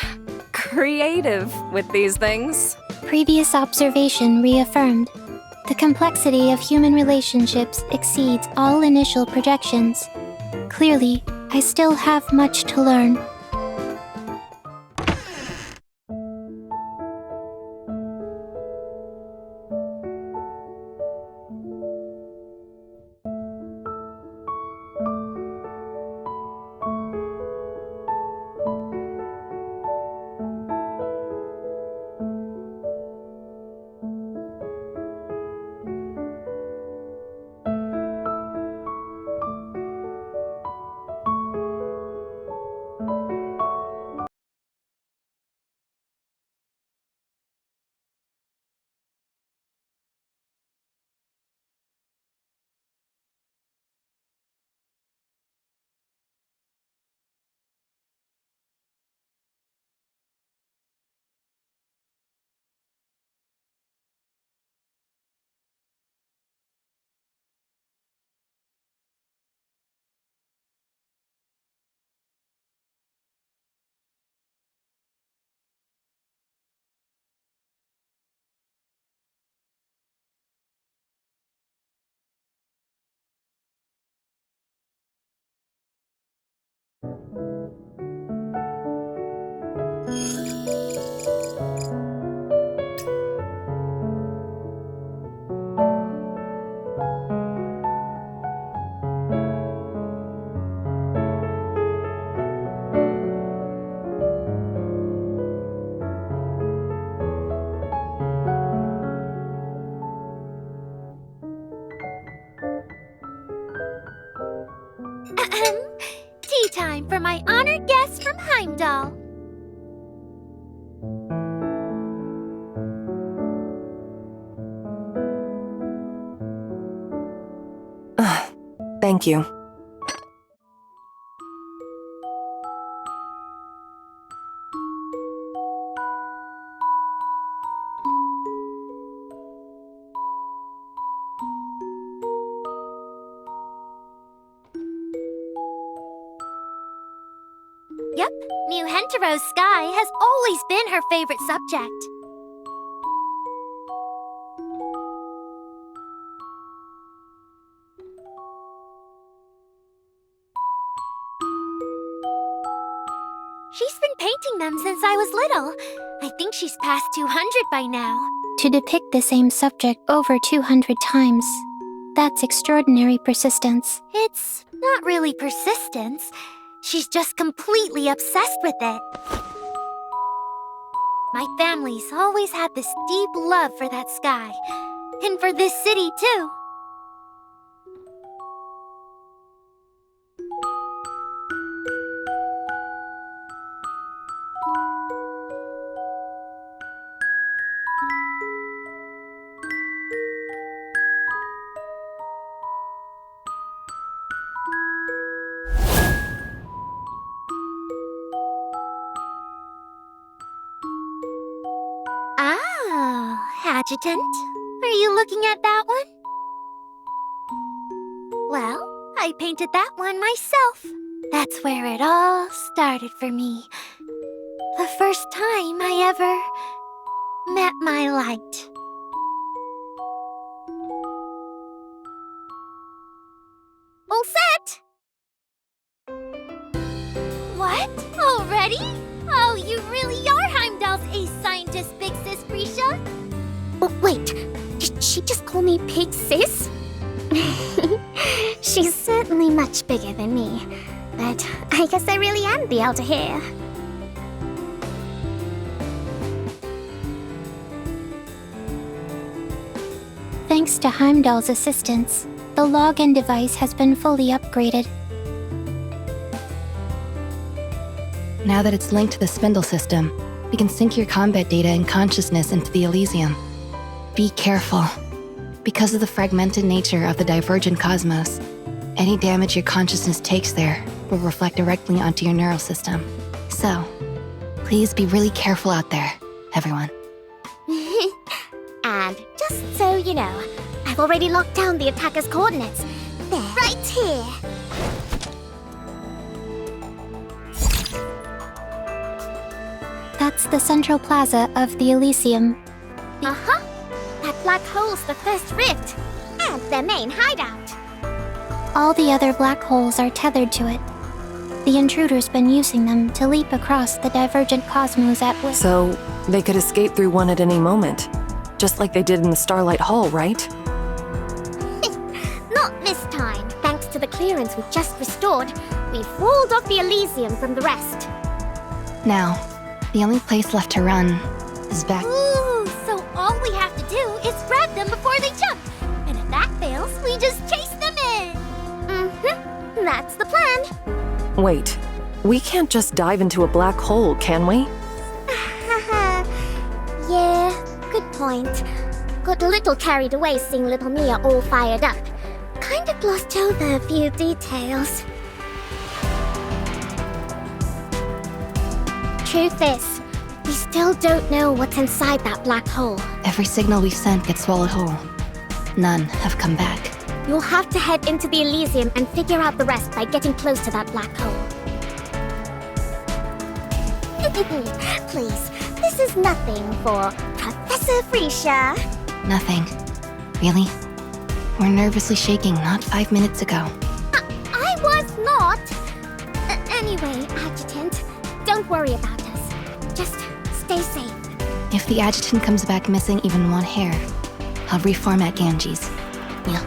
creative with these things. Previous observation reaffirmed. The complexity of human relationships exceeds all initial projections. Clearly, I still have much to learn. Tea time for my honored guest from Heimdall. Thank you. Yep, New Hentero's sky has always been her favorite subject. She's been painting them since I was little. I think she's past 200 by now. To depict the same subject over 200 times, that's extraordinary persistence. It's not really persistence. She's just completely obsessed with it. My family's always had this deep love for that sky. And for this city, too. Adjutant, are you looking at that one? Well, I painted that one myself. That's where it all started for me. The first time I ever met my light. All set! What? Already? Oh, you really are Heimdall's ace scientist, Big Sis Grisha. Oh, wait, did she just call me Big Sis? She's certainly much bigger than me, but I guess I really am the elder here. Thanks to Heimdall's assistance, the login device has been fully upgraded. Now that it's linked to the spindle system, we can sync your combat data and consciousness into the Elysium. Be careful. Because of the fragmented nature of the divergent cosmos, any damage your consciousness takes there will reflect directly onto your neural system. So, please be really careful out there, everyone. And just so you know, I've already locked down the attacker's coordinates. They're right here. That's the central plaza of the Elysium. Uh-huh. That black hole's the first rift, and their main hideout. All the other black holes are tethered to it. The intruder's been using them to leap across the divergent cosmos at will. So, they could escape through one at any moment. Just like they did in the Starlight Hall, right? Not this time. Thanks to the clearance we just restored, we've walled off the Elysium from the rest. Now, the only place left to run is back. Ooh, so all we have to do is grab them before they jump. And if that fails, we just chase them in. Mm-hmm. That's the plan. Wait, we can't just dive into a black hole, can we? Yeah, good point. Got a little carried away seeing little Mia all fired up. Kinda glossed over a few details. Truth is, we still don't know what's inside that black hole. Every signal we've sent gets swallowed whole. None have come back. You'll have to head into the Elysium and figure out the rest by getting close to that black hole. Please, this is nothing for Professor Frisha. Nothing. Really? We're nervously shaking not 5 minutes ago. I was not. Anyway, Adjutant, don't worry about us. Just stay safe. If the Adjutant comes back missing even one hair, I'll reformat Ganges. Yeah.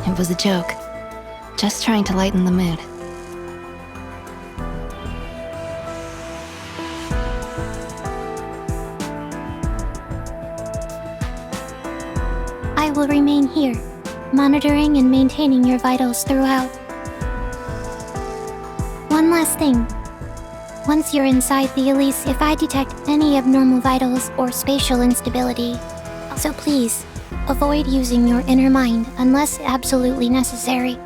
It was a joke. Just trying to lighten the mood. I will remain here, monitoring and maintaining your vitals throughout. One last thing. Once you're inside the Elysium, if I detect any abnormal vitals or spatial instability, so please, avoid using your inner mind unless absolutely necessary.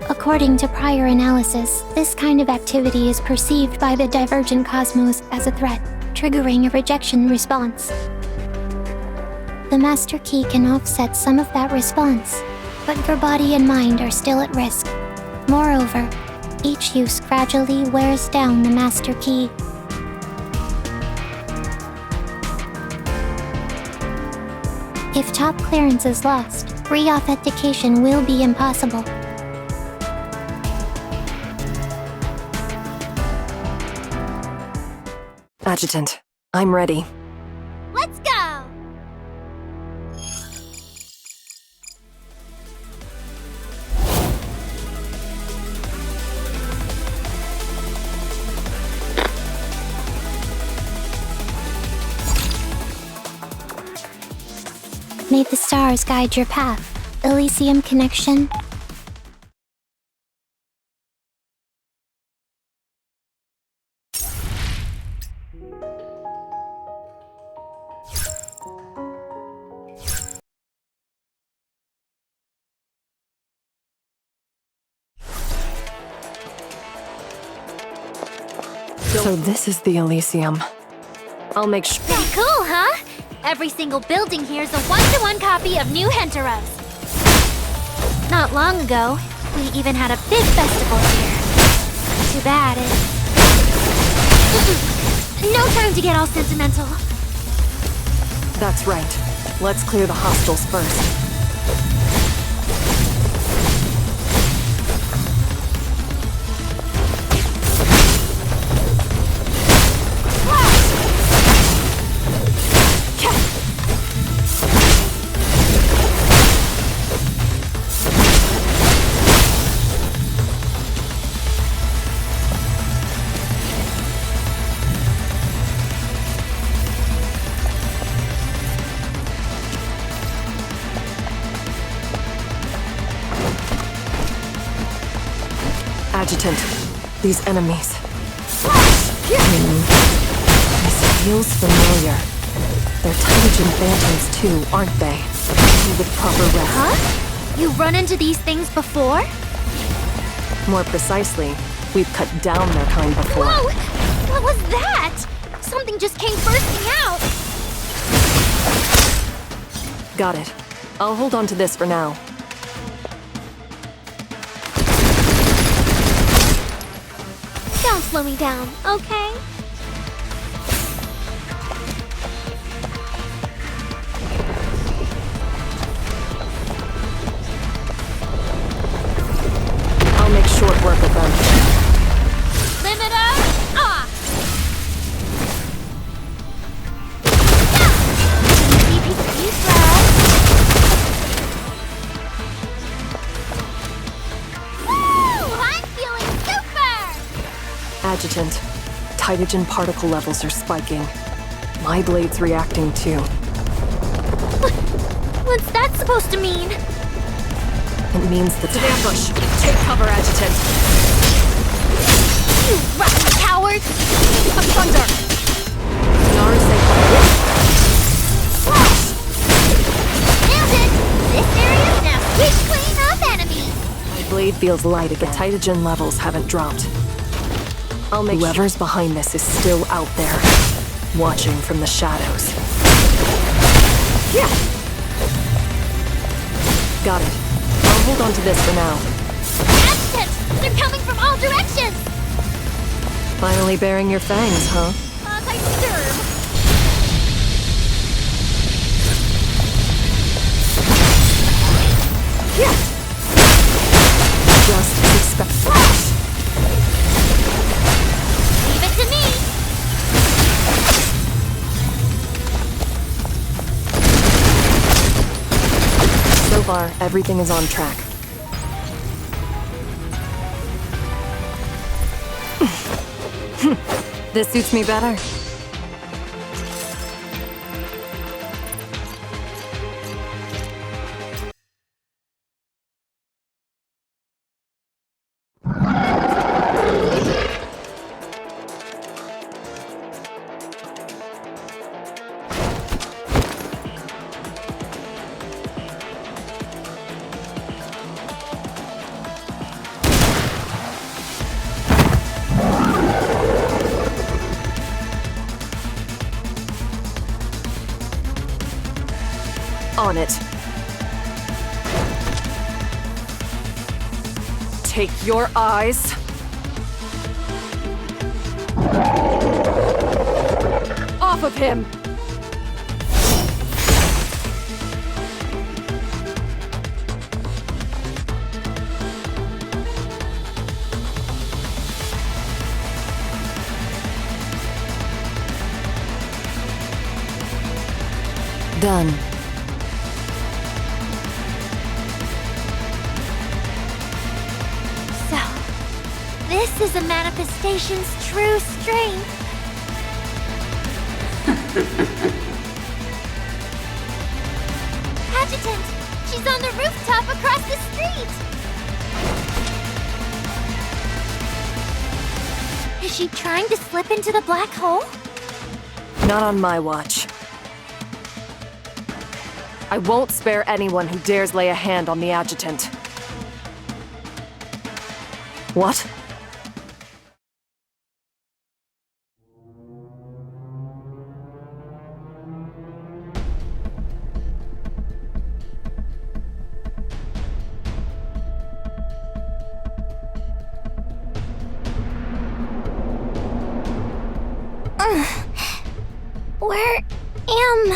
According to prior analysis, this kind of activity is perceived by the divergent cosmos as a threat, triggering a rejection response. The Master Key can offset some of that response, but your body and mind are still at risk. Moreover, each use gradually wears down the Master Key. If top clearance is lost, re-authentication will be impossible. Adjutant, I'm ready. Let's go! May the stars guide your path. Elysium connection. So this is the Elysium. I'll make sure. Pretty cool, huh? Every single building here is a one-to-one copy of New Henteros. Not long ago, we even had a big festival here. Too bad no time to get all sentimental. That's right. Let's clear the hostiles first. Adjutant, these enemies. This feels familiar. They're Titan phantoms too, aren't they? With proper rest. Huh? You run into these things before? More precisely, we've cut down their kind before. Whoa! What was that? Something just came bursting out! Got it. I'll hold on to this for now. Don't slow me down, okay? I'll make short work of them. Limiter off! Easy, slow. Woo! I'm feeling super! Adjutant, Titogen particle levels are spiking. My blade's reacting too. What's that supposed to mean? It means the To the ambush. Take cover, Adjutant. You rotten coward! A thunder! Nailed it! This area's now sweet clean of enemies! My blade feels light if the Titogen levels haven't dropped. I'll make whoever's behind this is still out there, watching from the shadows. Yeah. Got it. I'll hold on to this for now. Adjutant! They're coming from all directions! Finally bearing your fangs, huh? I disturb. Yeah. Just expect. Leave it to me! So far, everything is on track. This suits me better. on it. Take your eyes off of him! Done. So, this is a manifestation's true strength. Adjutant! She's on the rooftop across the street! Is she trying to slip into the black hole? Not on my watch. I won't spare anyone who dares lay a hand on the adjutant. What? Where am...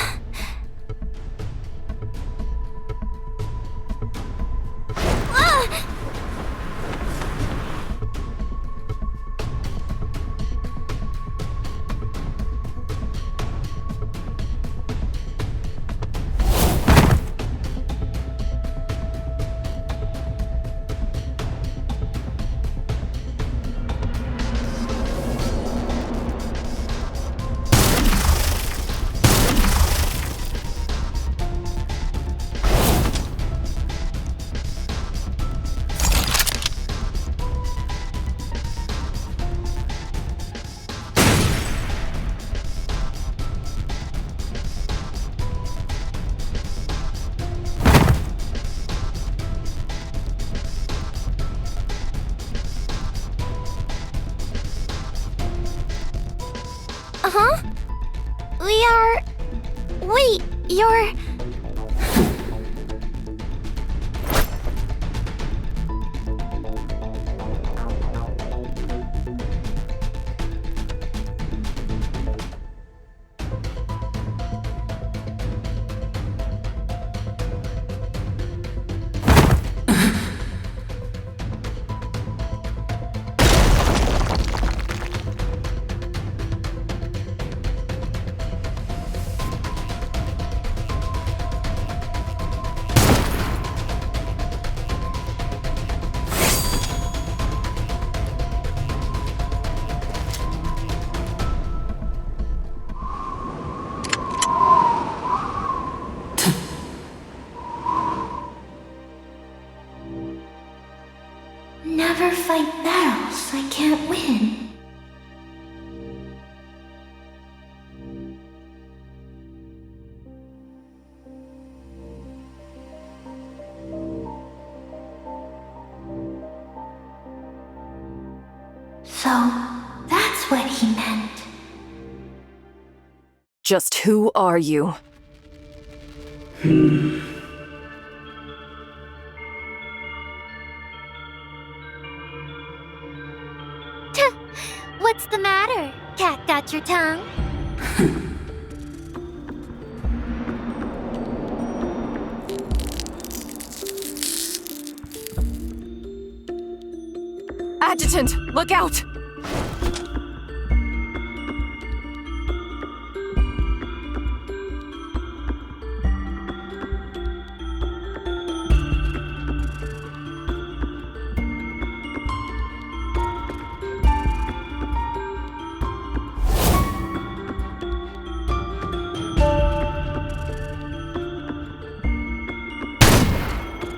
Huh? We are... Wait, you're... Never fight battles I can't win. So, that's what he meant. Just who are you? What's the matter? Cat got your tongue? Adjutant, look out!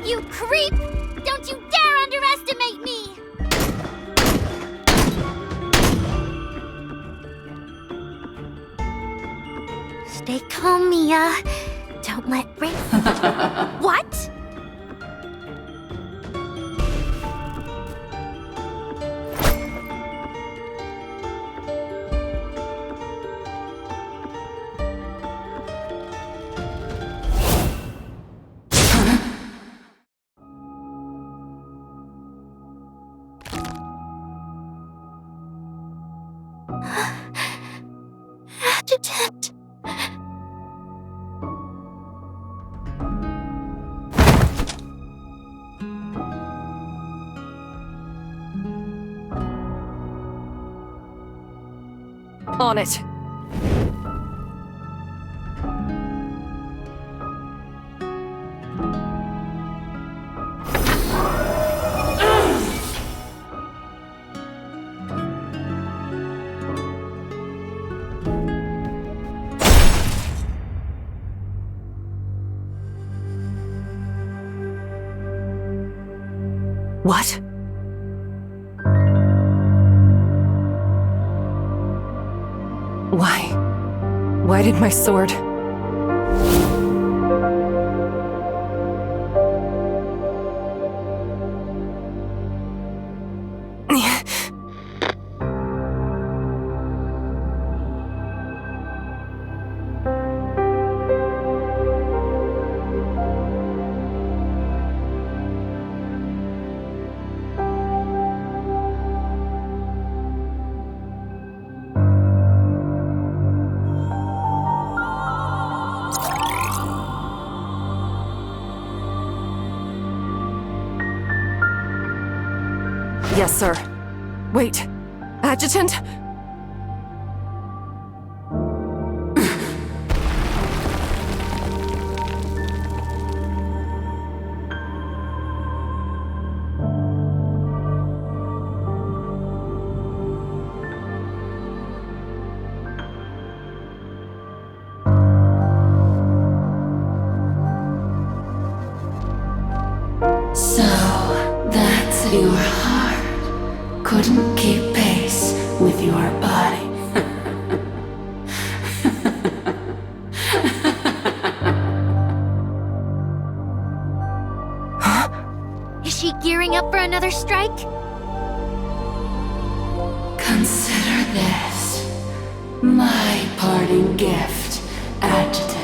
You creep! Don't you dare underestimate me! Stay calm, Mia. Don't let Rick... What? Adjutant! On it. What? Why? Why did my sword... Yes, sir. Wait. Adjutant? So, that's your heart. Couldn't keep pace with your body. Is she gearing up for another strike? Consider this my parting gift, Adjutant.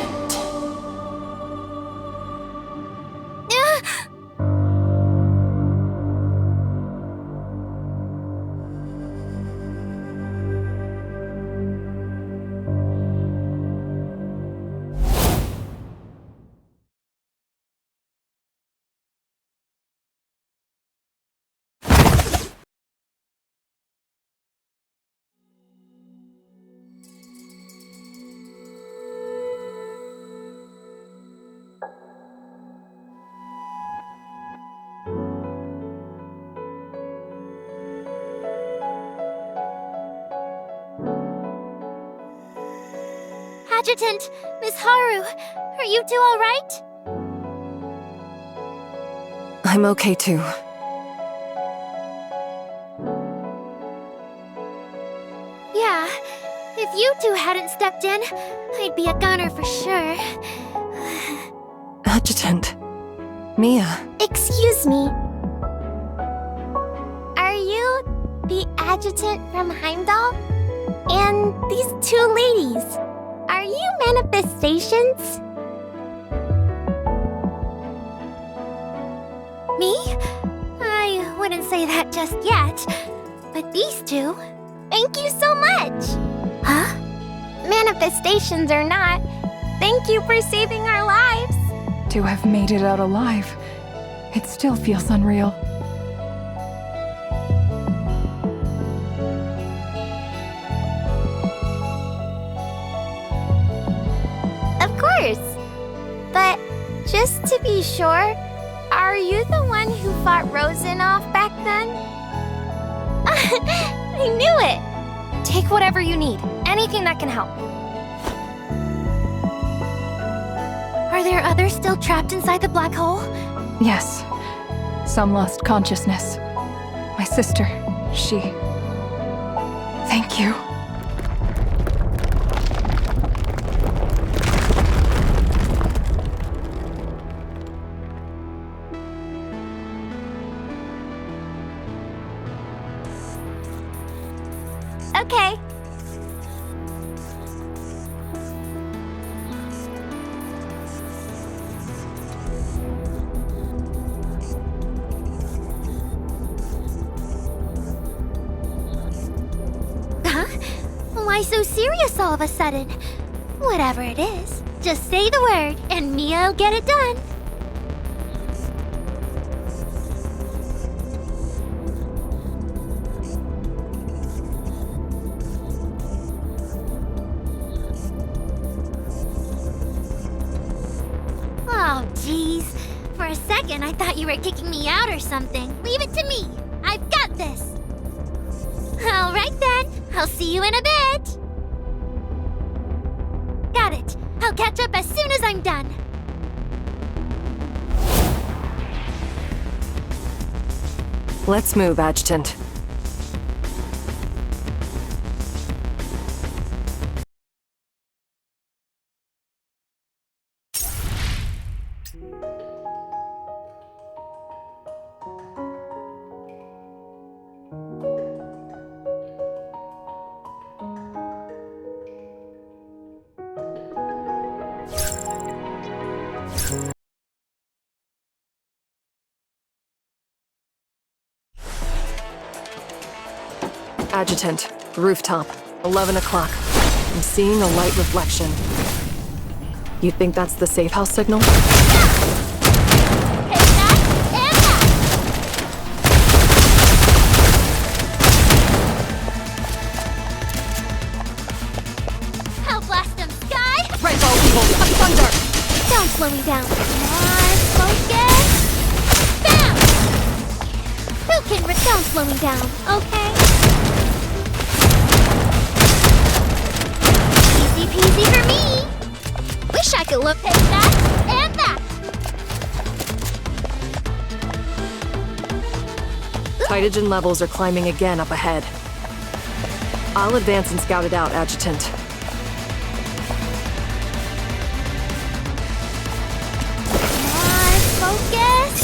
Adjutant! Miss Haru! Are you two alright? I'm okay too. Yeah. If you two hadn't stepped in, I'd be a goner for sure. Adjutant. Mia. Excuse me. Are you the adjutant from Heimdall? And these two ladies, are you manifestations? Me? I wouldn't say that just yet. But these two? Thank you so much! Huh? Manifestations or not, thank you for saving our lives! To have made it out alive, it still feels unreal. Of course! But just to be sure, are you the one who fought Rosen off back then? I knew it! Take whatever you need. Anything that can help. Are there others still trapped inside the black hole? Yes. Some lost consciousness. My sister, she... Thank you. Okay. Why so serious all of a sudden? Whatever it is, just say the word and Mia'll get it done. Oh, jeez. For a second, I thought you were kicking me out or something. Leave it to me. I've got this. All right then. I'll see you in a bit. Got it. I'll catch up as soon as I'm done. Let's move, Adjutant. Adjutant, rooftop, 11 o'clock. I'm seeing a light reflection. You think that's the safe house signal? I'll blast them, Sky! Right ball evil, a thunder! Don't slow me down. Mars, focus! Bam! Don't slow me down, okay? Easy peasy for me! Wish I could look at that and that! Hydrogen levels are climbing again up ahead. I'll advance and scout it out, Adjutant. Mars, focus!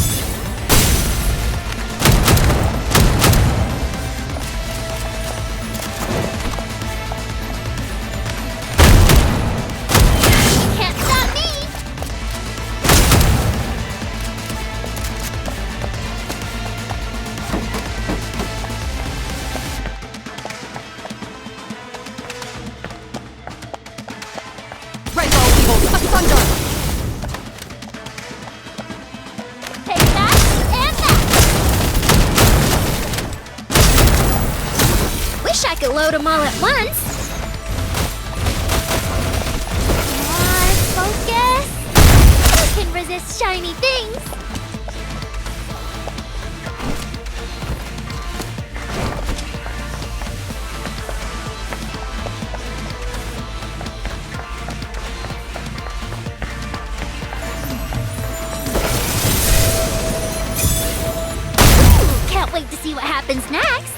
Can't stop me! Right ball evil, a thunder! Take that and that! Wish I could load them all at once. Mars, focus! Who can resist shiny things? Ooh, can't wait to see what happens next.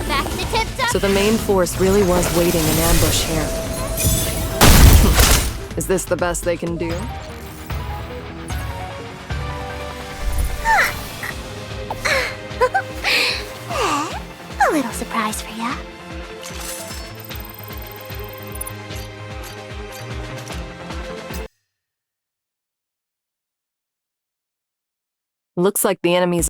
Back to tip-top. So the main force really was waiting in ambush here. Is this the best they can do? A little surprise for ya. Looks like the enemy's...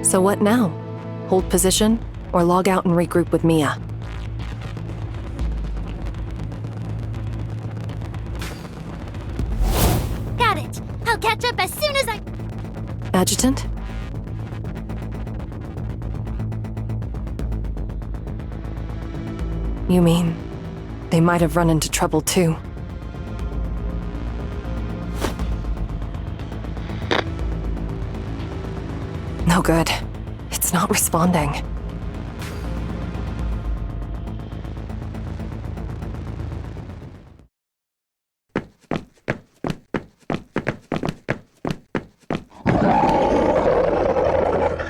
So what now? Hold position, or log out and regroup with Mia? Got it. I'll catch up as soon as I... Adjutant? You mean, they might have run into trouble too? No good. It's not responding.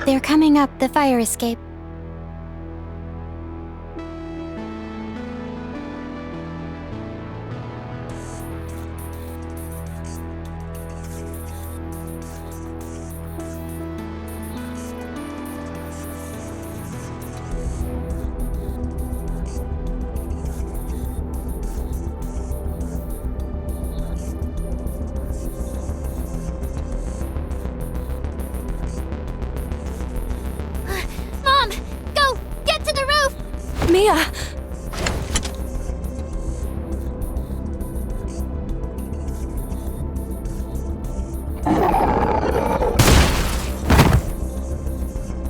They're coming up the fire escape. Mom, go! Get to the roof! Mia!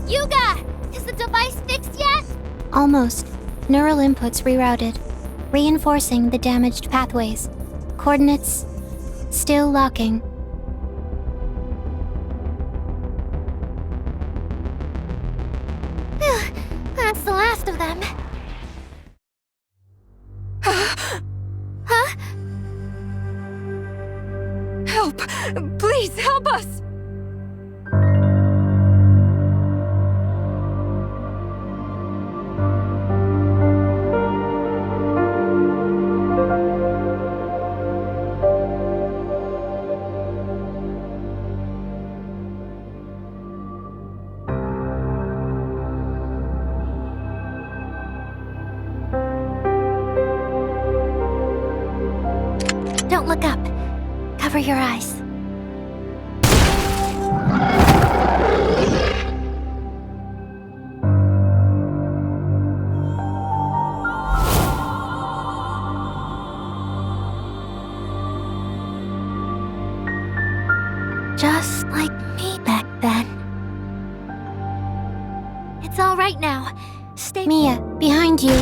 Yuga! Is the device fixed yet? Almost. Neural inputs rerouted, reinforcing the damaged pathways. Coordinates still locking. That's the last of them. Huh? Help! Please help us! Don't look up. Cover your eyes. Just like me back then. It's all right now. Stay. Mia, behind you.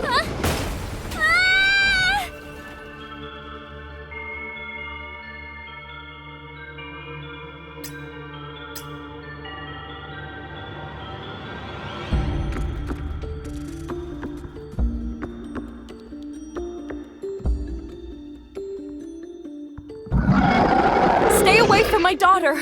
Huh? Ah! Stay away from my daughter!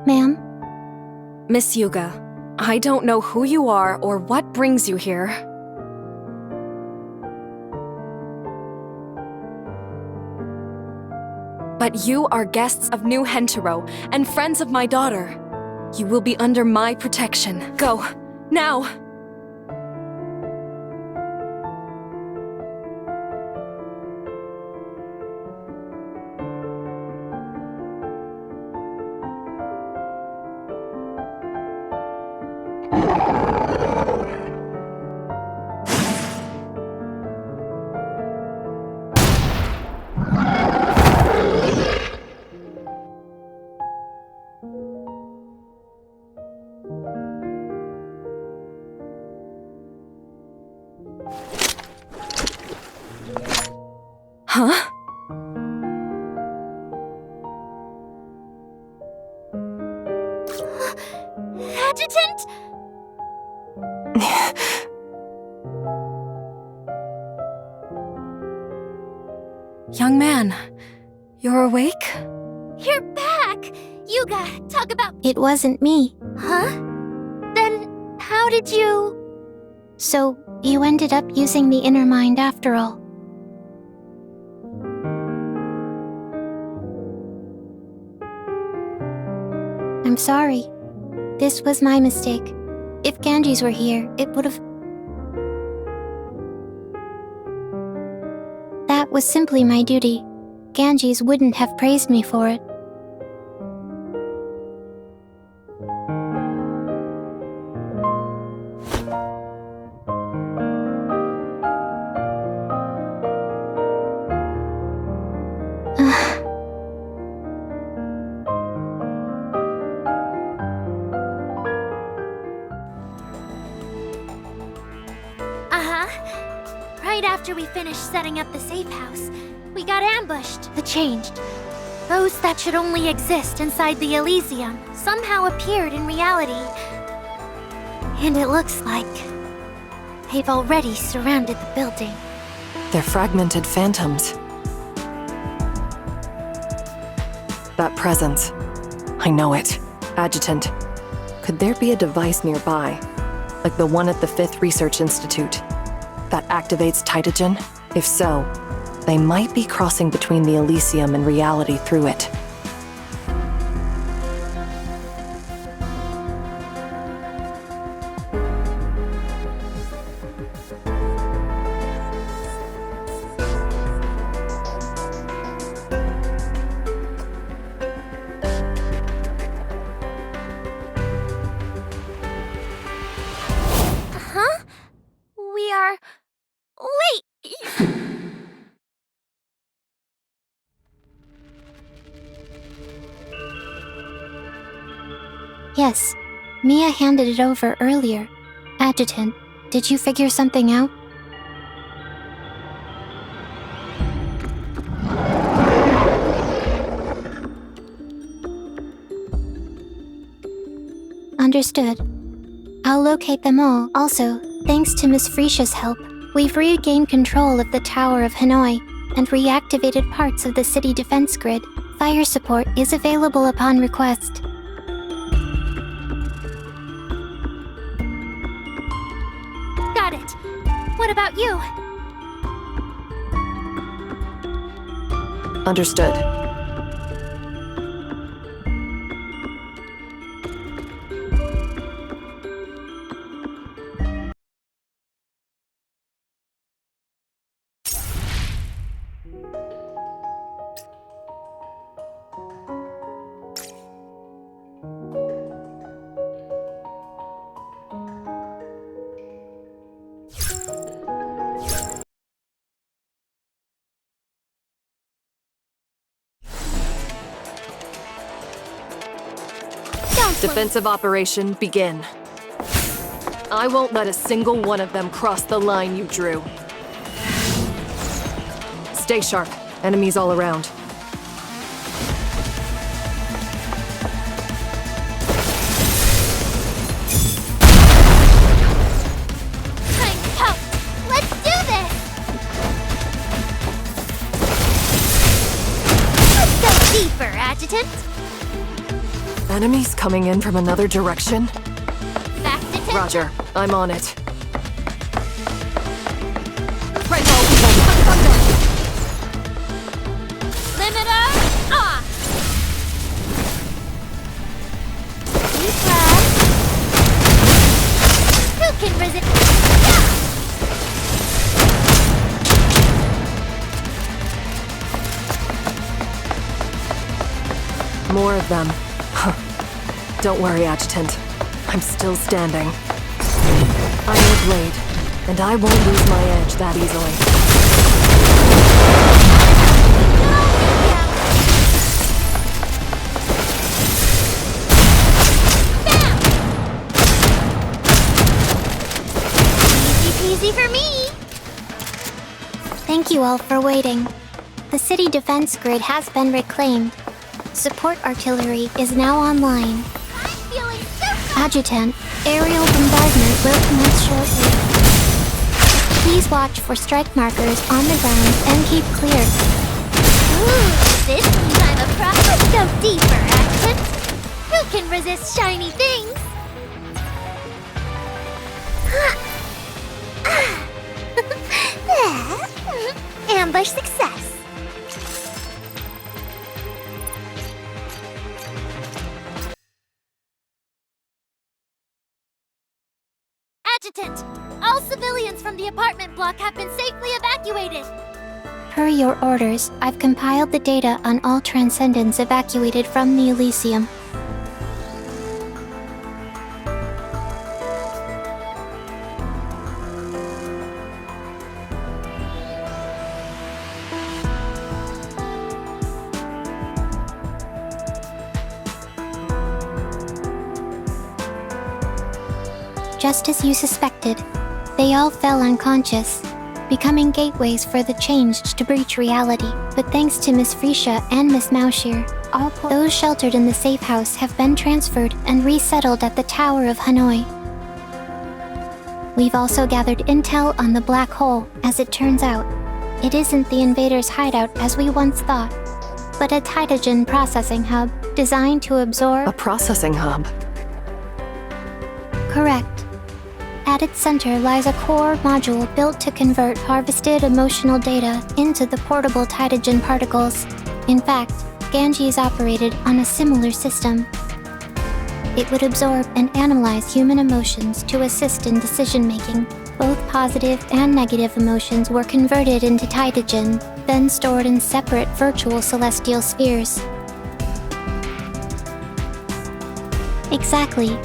Ma'am? Miss Yuga, I don't know who you are or what brings you here. But you are guests of New Hentaro and friends of my daughter. You will be under my protection. Go, now! Huh? Adjutant? Young man, you're awake? You're back! Yuga, talk about. It wasn't me. Huh? Then how did you. So, you ended up using the inner mind after all. I'm sorry. This was my mistake. If Ganges were here, it would've... That was simply my duty. Ganges wouldn't have praised me for it. Right after we finished setting up the safe house, we got ambushed. The changed. Those that should only exist inside the Elysium somehow appeared in reality. And it looks like they've already surrounded the building. They're fragmented phantoms. That presence. I know it. Adjutant. Could there be a device nearby? Like the one at the 5th Research Institute? That activates Titagen? If so, they might be crossing between the Elysium and reality through it. Huh? We are... Wait! Yes, Mia handed it over earlier. Adjutant, did you figure something out? Understood. I'll locate them all. Also, thanks to Miss Frecia's help, we've regained control of the Tower of Hanoi and reactivated parts of the city defense grid. Fire support is available upon request. Got it. What about you? Understood. Defensive operation, begin. I won't let a single one of them cross the line you drew. Stay sharp. Enemies all around. Time to help! Let's do this! Let's go deeper, Adjutant! Enemies coming in from another direction? Back to ten. Roger, I'm on it. Limiter off! Deep breath. Who can resist? More of them. Don't worry, Adjutant. I'm still standing. Iron blade, and I won't lose my edge that easily. Easy peasy for me! Thank you all for waiting. The city defense grid has been reclaimed. Support artillery is now online. I'm feeling so Adjutant, aerial bombardment will commence shortly. Please watch for strike markers on the ground and keep clear. Ooh, this means I'm a pro. Let's go deeper, Adjutant. Who can resist shiny things? Ambush success. Adjutant, all civilians from the apartment block have been safely evacuated. Per your orders, I've compiled the data on all Transcendents evacuated from the Elysium. Just as you suspected, they all fell unconscious. becoming gateways for the changed to breach reality. But thanks to Miss Freesia and Miss Maushier, all those sheltered in the safe house have been transferred and resettled at the Tower of Hanoi. We've also gathered intel on the black hole. As it turns out, it isn't the invaders' hideout as we once thought, but a Titagen processing hub designed to absorb... A processing hub? Correct. At its center lies a core module built to convert harvested emotional data into the portable Titagen particles. In fact, Ganji's operated on a similar system. It would absorb and analyze human emotions to assist in decision-making. Both positive and negative emotions were converted into Titagen, then stored in separate virtual celestial spheres. Exactly.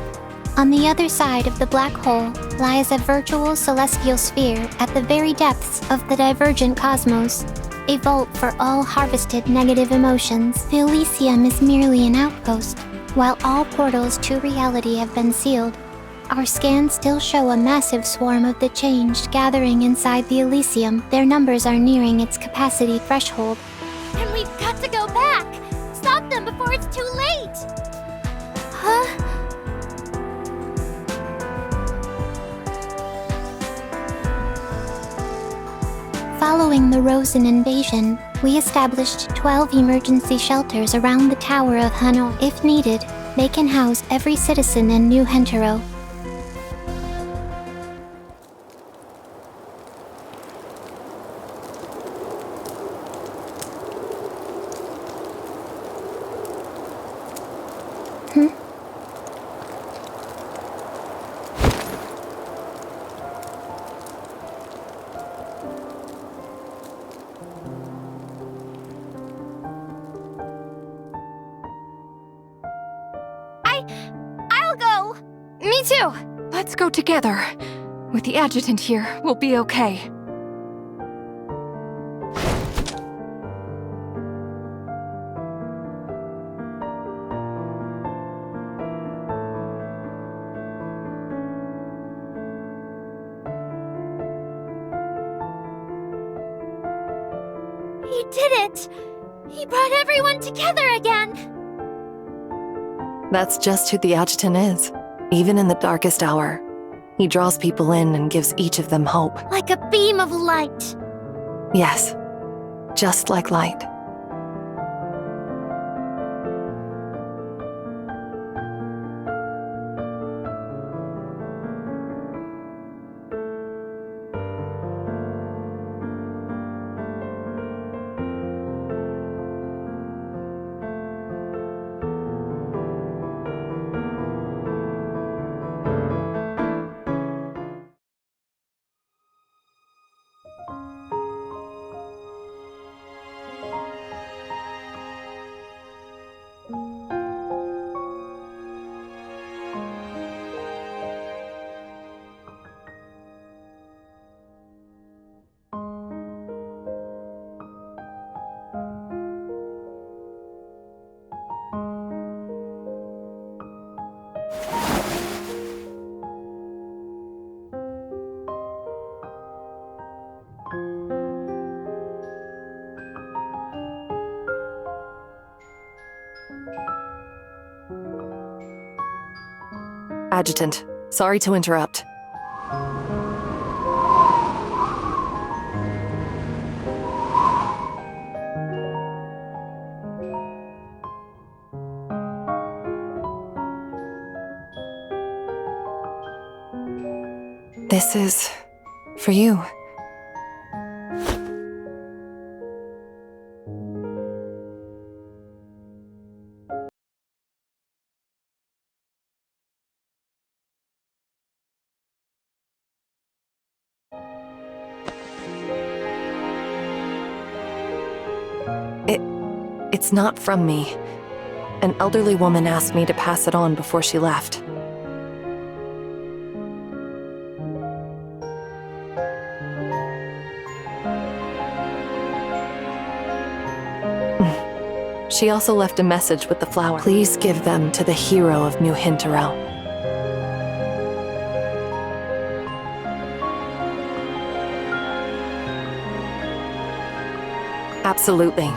On the other side of the black hole lies a virtual celestial sphere at the very depths of the divergent cosmos, a vault for all harvested negative emotions. The Elysium is merely an outpost. While all portals to reality have been sealed, our scans still show a massive swarm of the changed gathering inside the Elysium. Their numbers are nearing its capacity threshold. And we've got to go back! Stop them before it's too late! Huh? Following the Rosen invasion, we established 12 emergency shelters around the Tower of Hanoi. If needed, they can house every citizen in New Hentaro. I'll go! Me too! Let's go together. With the adjutant here, we'll be okay. He did it! He brought everyone together again! That's just who the adjutant is. Even in the darkest hour, he draws people in and gives each of them hope. Like a beam of light. Yes, just like light. Adjutant, sorry to interrupt. This is for you. It's not from me. An elderly woman asked me to pass it on before she left. She also left a message with the flower. Please give them to the hero of New Hentaro. Absolutely.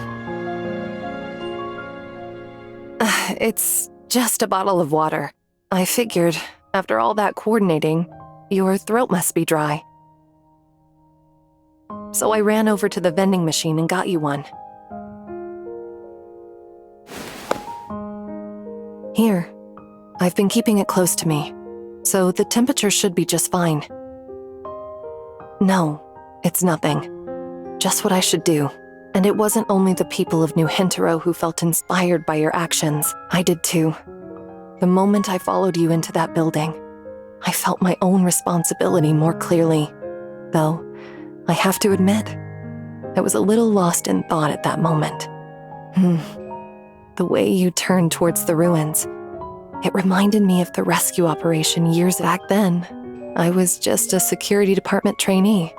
It's just a bottle of water. I figured, after all that coordinating, your throat must be dry. So I ran over to the vending machine and got you one. Here. I've been keeping it close to me, so the temperature should be just fine. No, it's nothing. Just what I should do. And it wasn't only the people of New Hentero who felt inspired by your actions. I did too. The moment I followed you into that building, I felt my own responsibility more clearly. Though, I have to admit, I was a little lost in thought at that moment. The way you turned towards the ruins, it reminded me of the rescue operation years back then. I was just a security department trainee.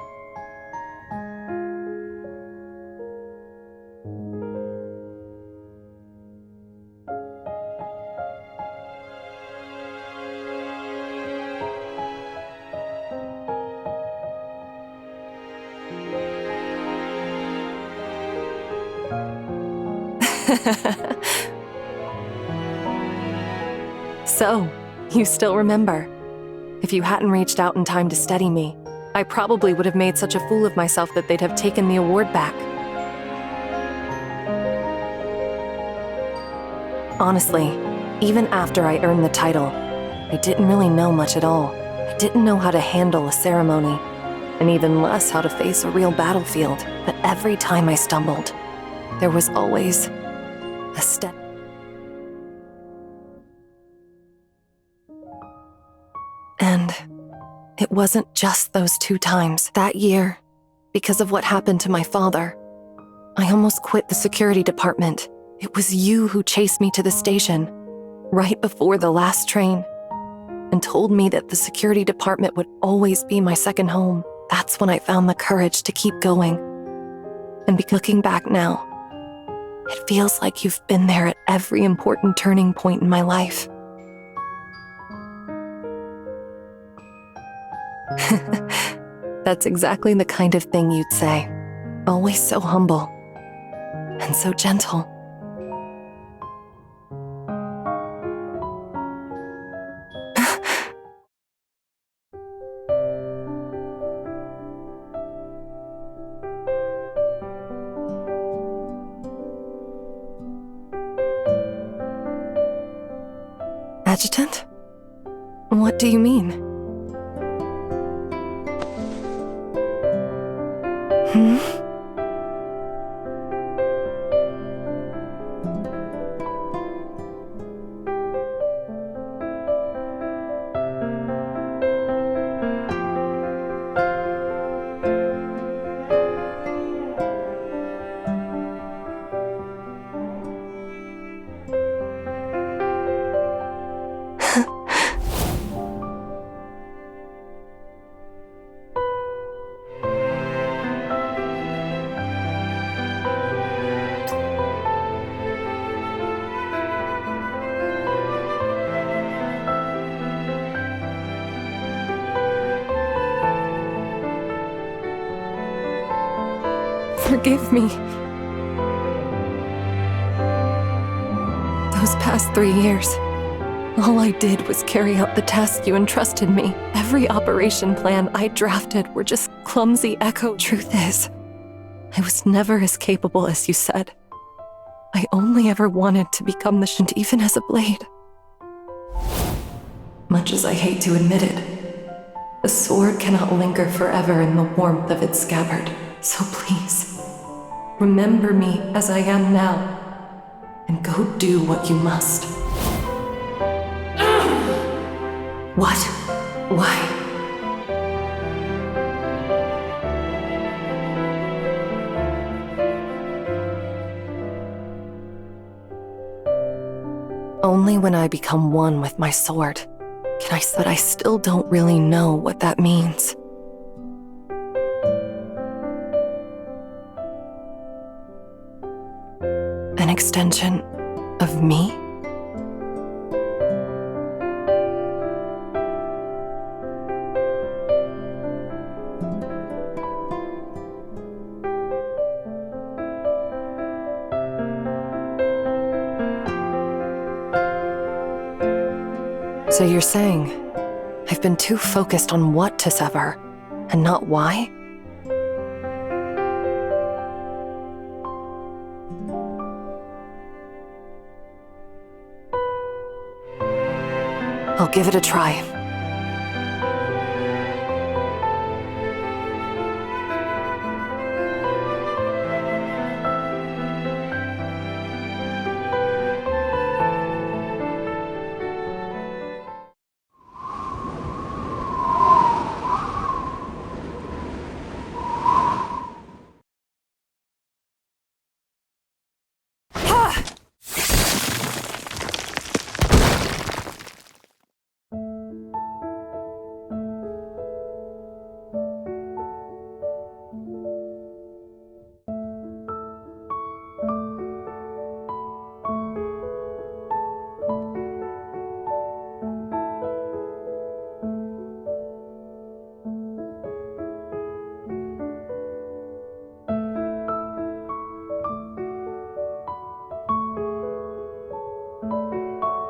So, you still remember. If you hadn't reached out in time to steady me, I probably would have made such a fool of myself that they'd have taken the award back. Honestly, even after I earned the title, I didn't really know much at all. I didn't know how to handle a ceremony, and even less how to face a real battlefield. But every time I stumbled, there was always a step. And it wasn't just those 2 times. That year, because of what happened to my father, I almost quit the security department. It was you who chased me to the station, right before the last train, and told me that the security department would always be my second home. That's when I found the courage to keep going. And looking back now, it feels like you've been there at every important turning point in my life. That's exactly the kind of thing you'd say. Always so humble. And so gentle. Adjutant? What do you mean? Forgive me. Those past 3 years, all I did was carry out the task you entrusted me. Every operation plan I drafted were just clumsy echo. Truth is, I was never as capable as you said. I only ever wanted to become the Shint, even as a blade. Much as I hate to admit it, the sword cannot linger forever in the warmth of its scabbard. So please, remember me as I am now, and go do what you must. What? Why? Only when I become one with my sword can I say that I still don't really know what that means. An extension of me? So you're saying I've been too focused on what to sever, and not why? I'll give it a try.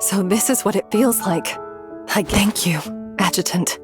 So this is what it feels like. I thank you, Adjutant.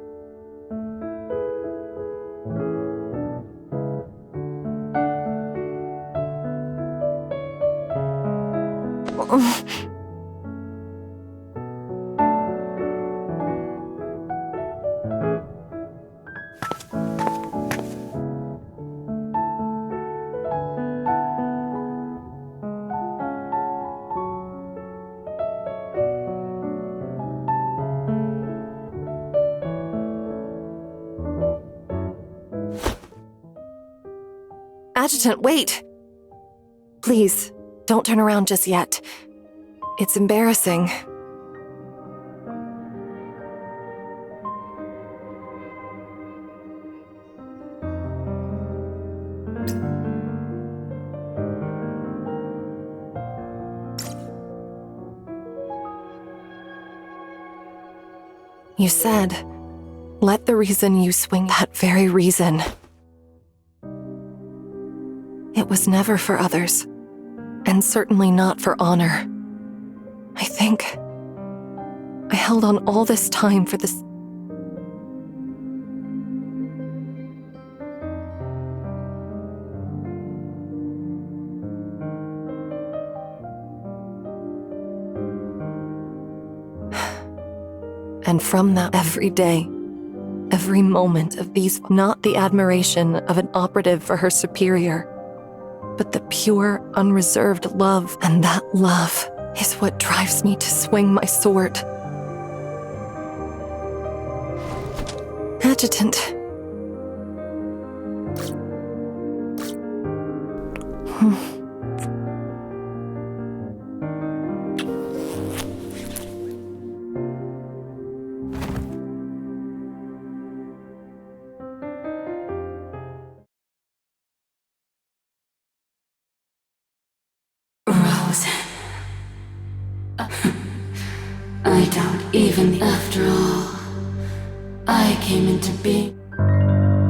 Adjutant, wait! Please, don't turn around just yet. It's embarrassing. You said, let the reason you swing that very reason. It was never for others, and certainly not for honor. I think I held on all this time for this. And from that every day, every moment of these, not the admiration of an operative for her superior, but the pure, unreserved love, and that love is what drives me to swing my sword. Adjutant. I doubt even after all, I came into being.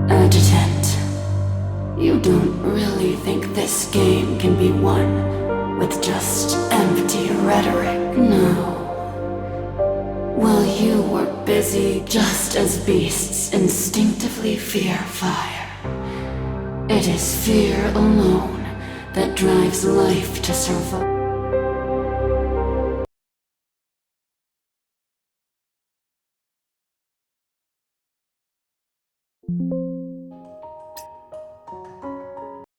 Adjutant, you don't really think this game can be won with just empty rhetoric, no. While you were busy just as beasts instinctively fear fire, it is fear alone that drives life to survive.